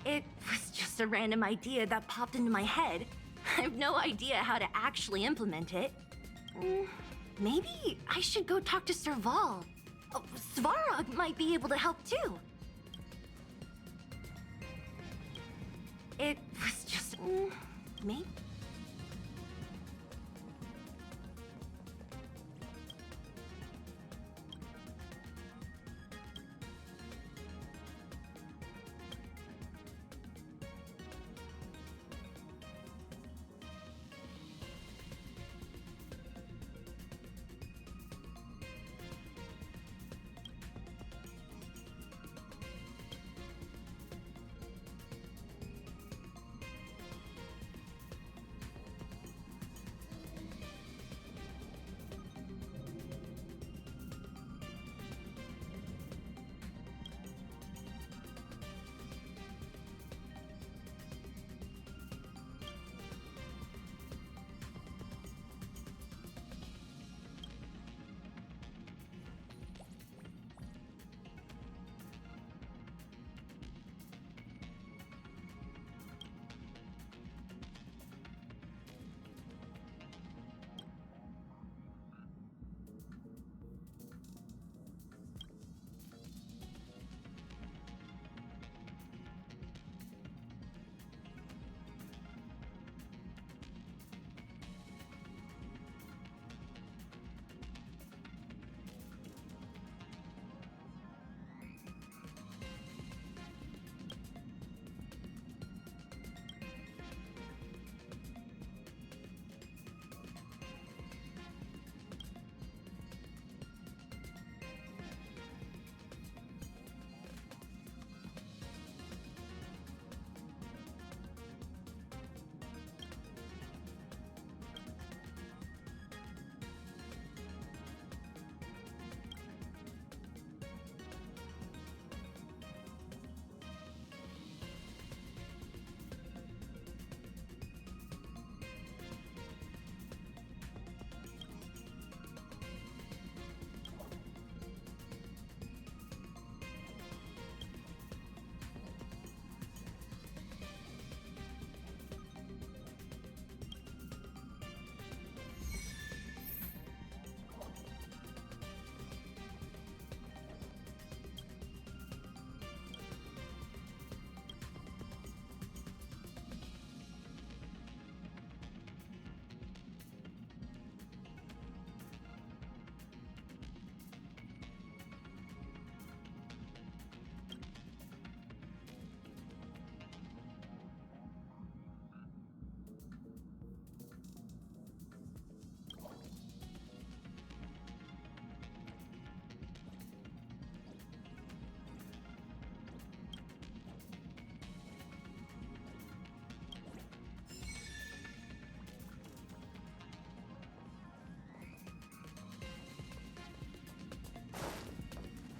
It was just a random idea that popped into my head. I have no idea how to actually implement it. Maybe I should go talk to Serval. Oh, Svarog might be able to help too. It was just... maybe...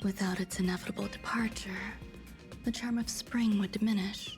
Without its inevitable departure, the charm of spring would diminish.